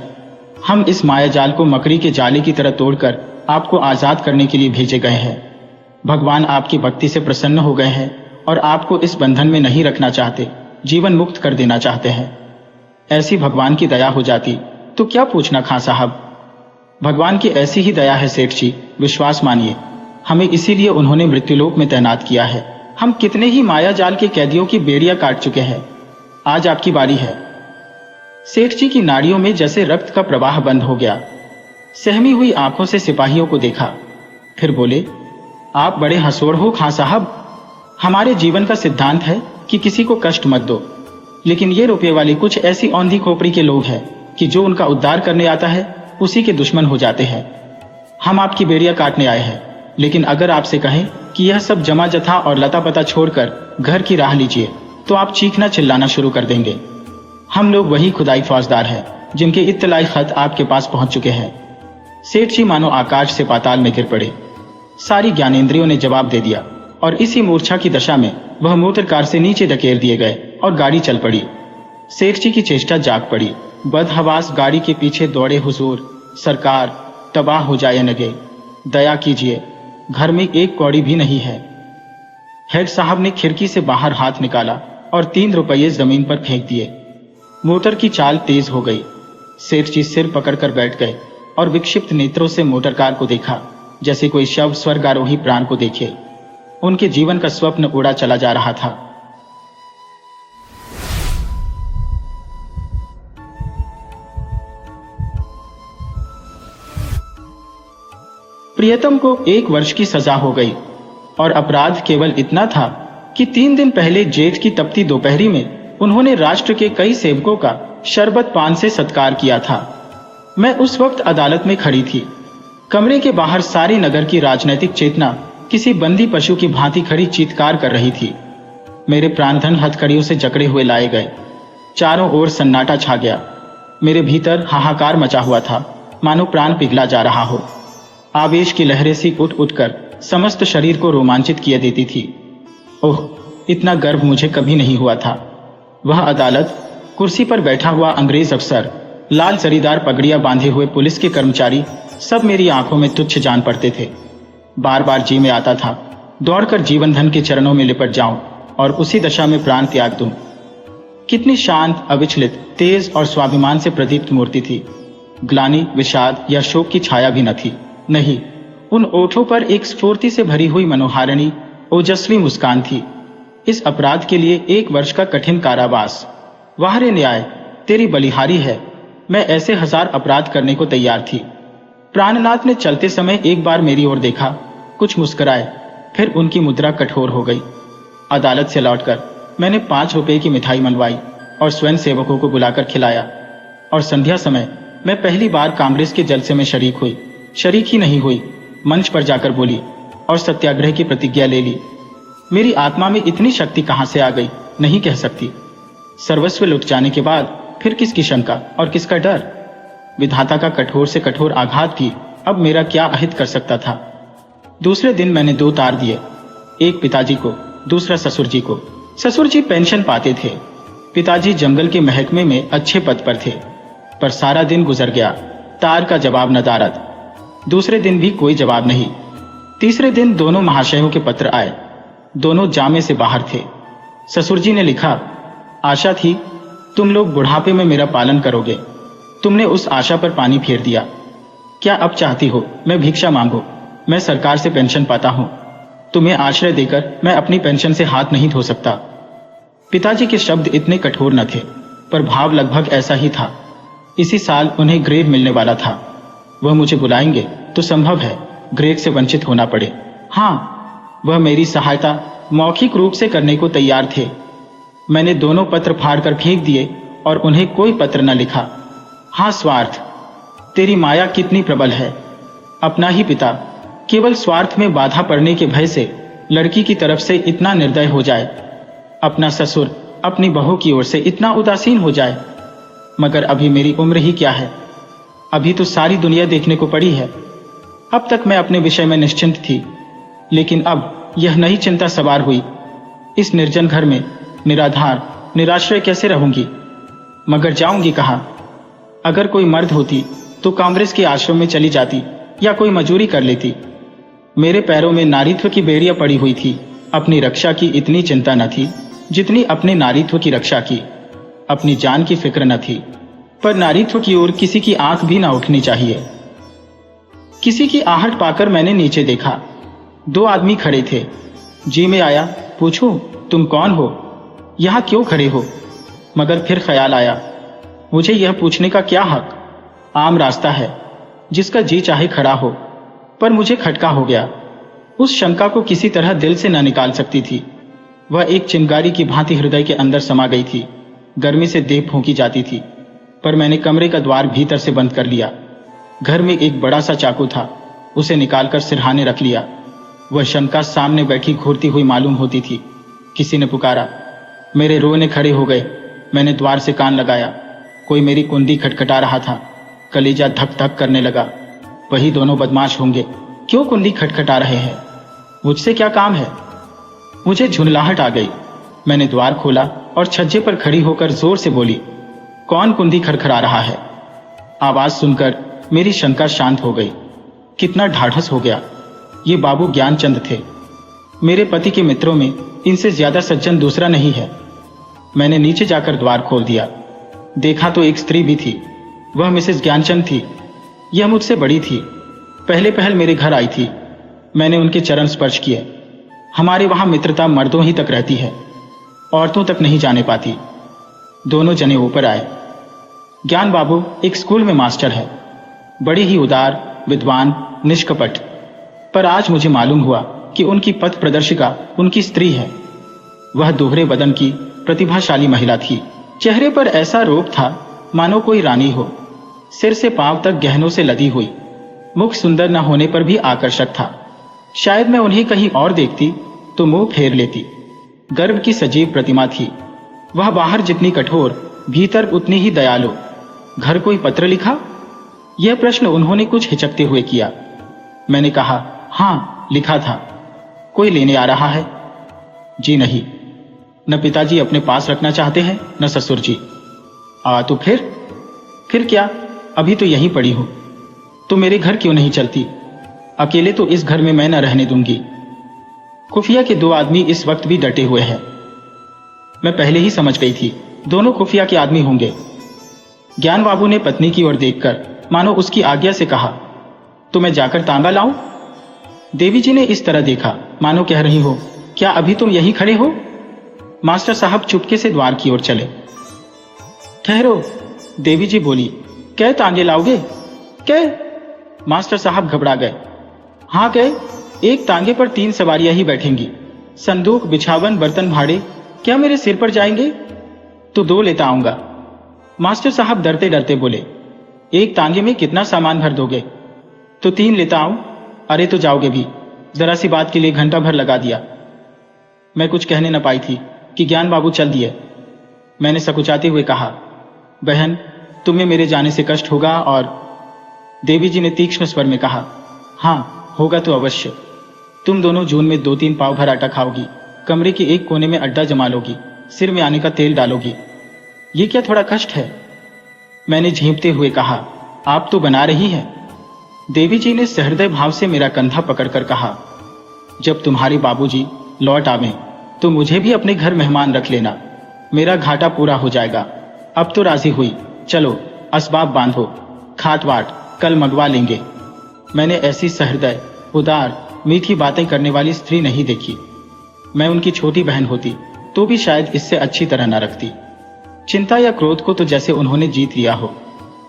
हम इस माया जाल को मकड़ी के जाले की तरह तोड़कर आपको आजाद करने के लिए भेजे गए हैं। भगवान आपकी भक्ति से प्रसन्न हो गए हैं और आपको इस बंधन में नहीं रखना चाहते, जीवन मुक्त कर देना चाहते हैं। ऐसी भगवान की दया हो जाती तो क्या पूछना खां साहब। भगवान की ऐसी ही दया है सेठ जी, विश्वास मानिए। हमें इसीलिए उन्होंने मृत्युलोक में तैनात किया है। हम कितने ही माया जाल के कैदियों की बेड़ियां काट चुके हैं। आज आपकी बारी है। सेठ जी की नाड़ियों में जैसे रक्त का प्रवाह बंद हो गया। सहमी हुई आंखों से सिपाहियों को देखा, फिर बोले, आप बड़े हंसोड़ हो खां साहब। हमारे जीवन का सिद्धांत है कि किसी को कष्ट मत दो, लेकिन ये रुपये वाले कुछ ऐसी औंधी खोपड़ी के लोग हैं कि जो उनका उद्धार करने आता है उसी के दुश्मन हो जाते हैं। हम आपकी बेड़ियां काटने आए हैं, लेकिन अगर आपसे कहें कि यह सब जमा जथा और लता पता छोड़कर घर की राह लीजिए, तो आप चीखना चिल्लाना शुरू कर देंगे। हम लोग वही खुदाई फौजदार हैं जिनके इत्तलाई खत आपके पास पहुंच चुके हैं। सेठ जी मानो आकाश से पाताल में गिर पड़े। सारी ज्ञानेंद्रियों ने जवाब दे दिया और इसी मूर्छा की दशा में वह मोटर कार से नीचे धकेल दिए गए और गाड़ी चल पड़ी। सेठ जी की चेष्टा जाग पड़ी। बदहवास गाड़ी के पीछे दौड़े, हुजूर सरकार तबाह हो जाए नगे, दया कीजिए, घर में एक कौड़ी भी नहीं है। हेड साहब ने खिड़की से बाहर हाथ निकाला और 3 रुपये जमीन पर फेंक दिए। मोटर की चाल तेज हो गई। सेठ जी सिर पकड़कर बैठ गए और विक्षिप्त नेत्रों से मोटर कार को देखा, जैसे कोई शव स्वर्गारोही प्राण को देखे। उनके जीवन का स्वप्न उड़ा चला जा रहा था। प्रियतम को 1 वर्ष की सजा हो गई और अपराध केवल इतना था कि 3 दिन पहले जेठ की तपती दोपहरी में उन्होंने राष्ट्र के कई सेवकों का शरबत पान से सत्कार किया था। मैं उस वक्त अदालत में खड़ी थी। कमरे के बाहर सारे नगर की राजनैतिक चेतना किसी बंदी पशु की भांति खड़ी चीत्कार कर रही थी। मेरे प्राणधन हथकड़ियों से जकड़े हुए लाए गए। चारों ओर सन्नाटा छा गया। मेरे भीतर हाहाकार मचा हुआ था, मानो प्राण पिघला जा रहा हो। आवेश की लहरें सी उठ उठकर समस्त शरीर को रोमांचित किए देती थी। ओह, इतना गर्व मुझे कभी नहीं हुआ था। वह अदालत, कुर्सी पर बैठा हुआ अंग्रेज अफसर, लाल जरीदार पगड़ियां बांधे हुए पुलिस के कर्मचारी, सब मेरी आंखों में तुच्छ जान पड़ते थे। बार बार जी में आता था दौड़कर जीवन धन के चरणों में लिपट जाऊं और उसी दशा में प्राण त्याग दूं। कितनी शांत, अविचलित, तेज और स्वाभिमान से प्रदीप्त मूर्ति थी। ग्लानि, विषाद या शोक की छाया भी न थी। नहीं, उन ओठों पर एक स्फूर्ति से भरी हुई मनोहारिणी, ओजस्वी मुस्कान थी। इस अपराध के लिए 1 वर्ष का कठिन कारावास। वाह रे न्याय, तेरी बलिहारी है। मैं ऐसे 1000 अपराध करने को तैयार थी। प्राणनाथ ने चलते समय एक बार मेरी ओर देखा, कुछ मुस्कुराए, फिर उनकी मुद्रा कठोर हो गई। अदालत से लौटकर मैंने 5 रुपए की मिठाई मनवाई और स्वयं सेवकों को बुलाकर खिलाया। और संध्या समय मैं पहली बार कांग्रेस के जलसे में शरीक ही नहीं हुई, मंच पर जाकर बोली और सत्याग्रह की प्रतिज्ञा ले ली। मेरी आत्मा में इतनी शक्ति कहां से आ गई, नहीं कह सकती। सर्वस्व लुट जाने के बाद फिर किसकी शंका और किसका डर? विधाता का कठोर से कठोर आघात भी अब मेरा क्या अहित कर सकता था। दूसरे दिन मैंने 2 तार दिए, एक पिताजी को, दूसरा ससुर जी को। ससुर जी पेंशन पाते थे, पिताजी जंगल के महकमे में अच्छे पद पर थे। पर सारा दिन गुजर गया, तार का जवाब नदारद। दूसरे दिन भी कोई जवाब नहीं। तीसरे दिन दोनों महाशयों के पत्र आए, दोनों जामे से बाहर थे। ससुर जी ने लिखा, आशा थी तुम लोग बुढ़ापे में मेरा पालन करोगे, तुमने उस आशा पर पानी फेर दिया। क्या अब चाहती हो मैं भिक्षा मांगू? मैं सरकार से पेंशन पाता हूं, तुम्हें आश्रय देकर मैं अपनी पेंशन से हाथ नहीं धो सकता। पिताजी के शब्द इतने कठोर न थे, पर भाव लगभग ऐसा ही था। इसी साल उन्हें ग्रेड मिलने वाला था। वह मुझे बुलाएंगे तो संभव है ग्रेड से वंचित होना पड़े। हाँ, वह मेरी सहायता मौखिक रूप से करने को तैयार थे। मैंने दोनों पत्र फाड़कर फेंक दिए और उन्हें कोई पत्र न लिखा। हाँ स्वार्थ, तेरी माया कितनी प्रबल है। अपना ही पिता केवल स्वार्थ में बाधा पड़ने के भय से लड़की की तरफ से इतना निर्दय हो जाए, अपना ससुर अपनी बहू की ओर से इतना उदासीन हो जाए। मगर अभी मेरी उम्र ही क्या है, अभी तो सारी दुनिया देखने को पड़ी है। अब तक मैं अपने विषय में निश्चिंत थी, लेकिन अब यह नई चिंता सवार हुई। इस निर्जन घर में निराधार निराश्रय कैसे रहूंगी? मगर जाऊंगी कहां? अगर कोई मर्द होती तो कांग्रेस के आश्रम में चली जाती या कोई मजूरी कर लेती। मेरे पैरों में नारीत्व की बेड़ियां पड़ी हुई थी। अपनी रक्षा की इतनी चिंता न थी जितनी अपने नारीत्व की रक्षा की। अपनी जान की फिक्र न थी, पर नारीत्व की ओर किसी की आंख भी ना उठनी चाहिए। किसी की आहट पाकर मैंने नीचे देखा, 2 आदमी खड़े थे। जी में आया, पूछूं तुम कौन हो, यहां क्यों खड़े हो? मगर फिर ख्याल आया, मुझे यह पूछने का क्या हक? आम रास्ता है, जिसका जी चाहे खड़ा हो। पर मुझे खटका हो गया। उस शंका को किसी तरह दिल से न निकाल सकती थी। वह एक चिंगारी की भांति हृदय के अंदर समा गई थी। गर्मी से देह फूंकी जाती थी, पर मैंने कमरे का द्वार भीतर से बंद कर लिया। घर में एक बड़ा सा चाकू था, उसे निकालकर सिरहाने रख लिया। वह शंका सामने बैठी घूरती हुई मालूम होती थी। किसी ने पुकारा, मेरे रोने खड़े हो गए। मैंने द्वार से कान लगाया, कोई मेरी कुंडी खटखटा रहा था। कलेजा धक धक करने लगा। वही दोनों बदमाश होंगे, क्यों कुंडी खटखटा रहे हैं? मुझसे क्या काम है? मुझे झुंझलाहट आ गई। मैंने द्वार खोला और छज्जे पर खड़ी होकर जोर से बोली, कौन कुंडी खड़खड़ा रहा है? आवाज सुनकर मेरी शंका शांत हो गई। कितना ढाढ़स हो गया। ये बाबू ज्ञानचंद थे। मेरे पति के मित्रों में इनसे ज्यादा सज्जन दूसरा नहीं है। मैंने नीचे जाकर द्वार खोल दिया। देखा तो एक स्त्री भी थी। वह मिसेस ज्ञानचंद थी। यह मुझसे बड़ी थी। पहले पहल मेरे घर आई थी। मैंने उनके चरण स्पर्श किए। हमारे वहां मित्रता मर्दों ही तक रहती है, औरतों तक नहीं जाने पाती। दोनों जने ऊपर आए। ज्ञान बाबू एक स्कूल में मास्टर है, बड़ी ही उदार, विद्वान, निष्कपट। पर आज मुझे मालूम हुआ कि उनकी पथ प्रदर्शिका उनकी स्त्री है। वह दोहरे बदन की प्रतिभाशाली महिला थी। चेहरे पर ऐसा रूप था मानो कोई रानी हो। सिर से पांव तक गहनों से लदी हुई। मुख सुंदर न होने पर भी आकर्षक था। शायद मैं उन्हें कहीं और देखती तो मुंह फेर लेती। गर्व की सजीव प्रतिमा थी। वह बाहर जितनी कठोर, भीतर उतनी ही दयालु। घर कोई पत्र लिखा? यह प्रश्न उन्होंने कुछ हिचकते हुए किया। मैंने कहा, हां लिखा था। कोई लेने आ रहा है? जी नहीं। न पिताजी अपने पास रखना चाहते हैं, न ससुर जी। तो फिर क्या? अभी तो यहीं पड़ी हूं। तो मेरे घर क्यों नहीं चलती? अकेले तो इस घर में मैं न रहने दूंगी। खुफिया के 2 आदमी इस वक्त भी डटे हुए हैं। मैं पहले ही समझ गई थी, दोनों खुफिया के आदमी होंगे। ज्ञान बाबू ने पत्नी की ओर देखकर मानो उसकी आज्ञा से कहा, तो मैं जाकर तांगा लाऊं? देवी जी ने इस तरह देखा मानो कह रही हो, क्या अभी तुम यहीं खड़े हो? मास्टर साहब चुपके से द्वार की ओर चले। ठहरो, देवी जी बोली, कै तांगे लाओगे? कै? मास्टर साहब घबरा गए। हाँ कै, एक तांगे पर 3 सवारियां ही बैठेंगी। संदूक, बिछावन, बर्तन भाड़े क्या मेरे सिर पर जाएंगे? तो 2 लेता आऊंगा। मास्टर साहब डरते डरते बोले, एक तांगे में कितना सामान भर दोगे? तो 3 लेता आऊं। अरे तो जाओगे भी, जरा सी बात के लिए घंटा भर लगा दिया। मैं कुछ कहने न पाई थी कि ज्ञान बाबू चल दिए। मैंने सकुचाते हुए कहा, बहन, तुम्हें मेरे जाने से कष्ट होगा? और देवी जी ने तीक्ष्ण स्वर में कहा, हाँ होगा तो अवश्य। तुम दोनों जून में 2-3 पाव भर आटा खाओगी, कमरे के एक कोने में अड्डा जमा लोगी, सिर में आने का तेल डालोगी। ये क्या थोड़ा कष्ट है? मैंने झेंपते हुए कहा, आप तो बना रही हैं। देवी जी ने सहृदय भाव से मेरा कंधा पकड़कर कहा, जब तुम्हारे बाबूजी लौट आवें तो मुझे भी अपने घर मेहमान रख लेना, मेरा घाटा पूरा हो जाएगा। अब तो राजी हुई, चलो असबाब बांधो, खाट वाट कल मंगवा लेंगे। मैंने ऐसी सहृदय, उदार, मीठी बातें करने वाली स्त्री नहीं देखी। मैं उनकी छोटी बहन होती तो भी शायद इससे अच्छी तरह न रखती। चिंता या क्रोध को तो जैसे उन्होंने जीत लिया हो।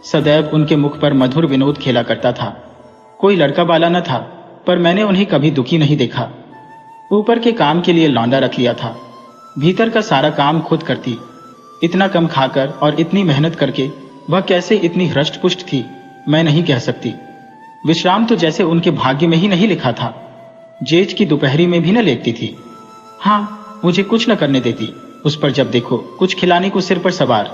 सदैव उनके मुख पर मधुर विनोद खेला करता था। कोई लड़का बाला न था, पर मैंने उन्हें कभी दुखी नहीं देखा। ऊपर के काम के लिए लौंडा रख लिया था, भीतर का सारा काम खुद करती। इतना कम खाकर और इतनी मेहनत करके वह कैसे इतनी हृष्ट पुष्ट थी, मैं नहीं कह सकती। विश्राम तो जैसे उनके भाग्य में ही नहीं लिखा था। जेठ की दोपहरी में भी न लेटती थी। हाँ, मुझे कुछ न करने देती। उस पर जब देखो कुछ खिलाने को सिर पर सवार।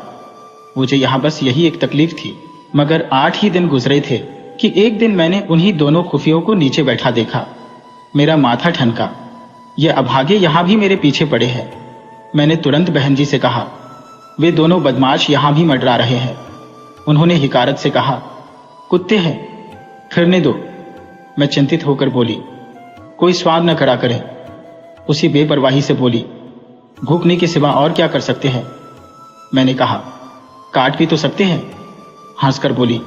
मुझे यहां बस यही एक तकलीफ थी। मगर 8 ही दिन गुजरे थे कि एक दिन मैंने उन्हीं दोनों खुफियों को नीचे बैठा देखा। मेरा माथा ठनका, ये अभागे यहां भी मेरे पीछे पड़े हैं। मैंने तुरंत बहन जी से कहा, वे दोनों बदमाश यहां भी मंडरा रहे हैं। उन्होंने हिकारत से कहा, कुत्ते हैं, फिरने दो। मैं चिंतित होकर बोली, कोई स्वाद न करा करें। उसी बेपरवाही से बोली, भूखने के सिवा और क्या कर सकते हैं? मैंने कहा, काट भी तो सकते हैं। हंसकर बोली,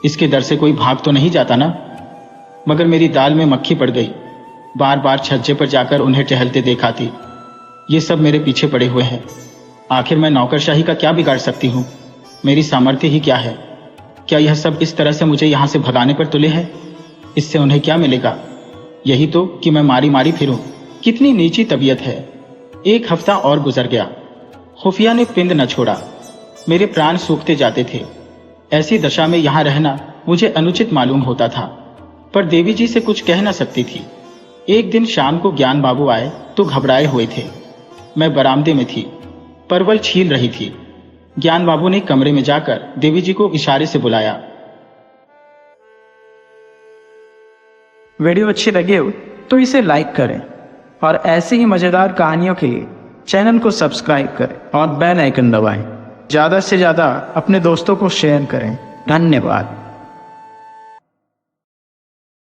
इसके डर से कोई भाग तो नहीं जाता ना? मगर मेरी दाल में मक्खी पड़ गई। बार बार छज्जे पर जाकर उन्हें टहलते देखा थी। ये सब मेरे पीछे पड़े हुए हैं। आखिर मैं नौकरशाही का क्या बिगाड़ सकती हूँ? मेरी सामर्थ्य ही क्या है? क्या यह सब इस तरह से मुझे यहां से भगाने पर तुले हैं? इससे उन्हें क्या मिलेगा? यही तो कि मैं मारी मारी फिरूं। कितनी नीची तबीयत है। 1 हफ्ता और गुजर गया। खुफिया ने पिंड न छोड़ा। मेरे प्राण सूखते जाते थे। ऐसी दशा में यहां रहना मुझे अनुचित मालूम होता था, पर देवी जी से कुछ कह न सकती थी। एक दिन शाम को ज्ञान बाबू आए तो घबराए हुए थे। मैं बरामदे में थी, परवल छील रही थी। ज्ञान बाबू ने कमरे में जाकर देवी जी को इशारे से बुलाया। वीडियो अच्छी लगे हो तो इसे लाइक करें और ऐसी ही मजेदार कहानियों के लिए चैनल को सब्सक्राइब करें और बेल आइकन दबाएं। ज़्यादा से ज़्यादा अपने दोस्तों को शेयर करें। धन्यवाद।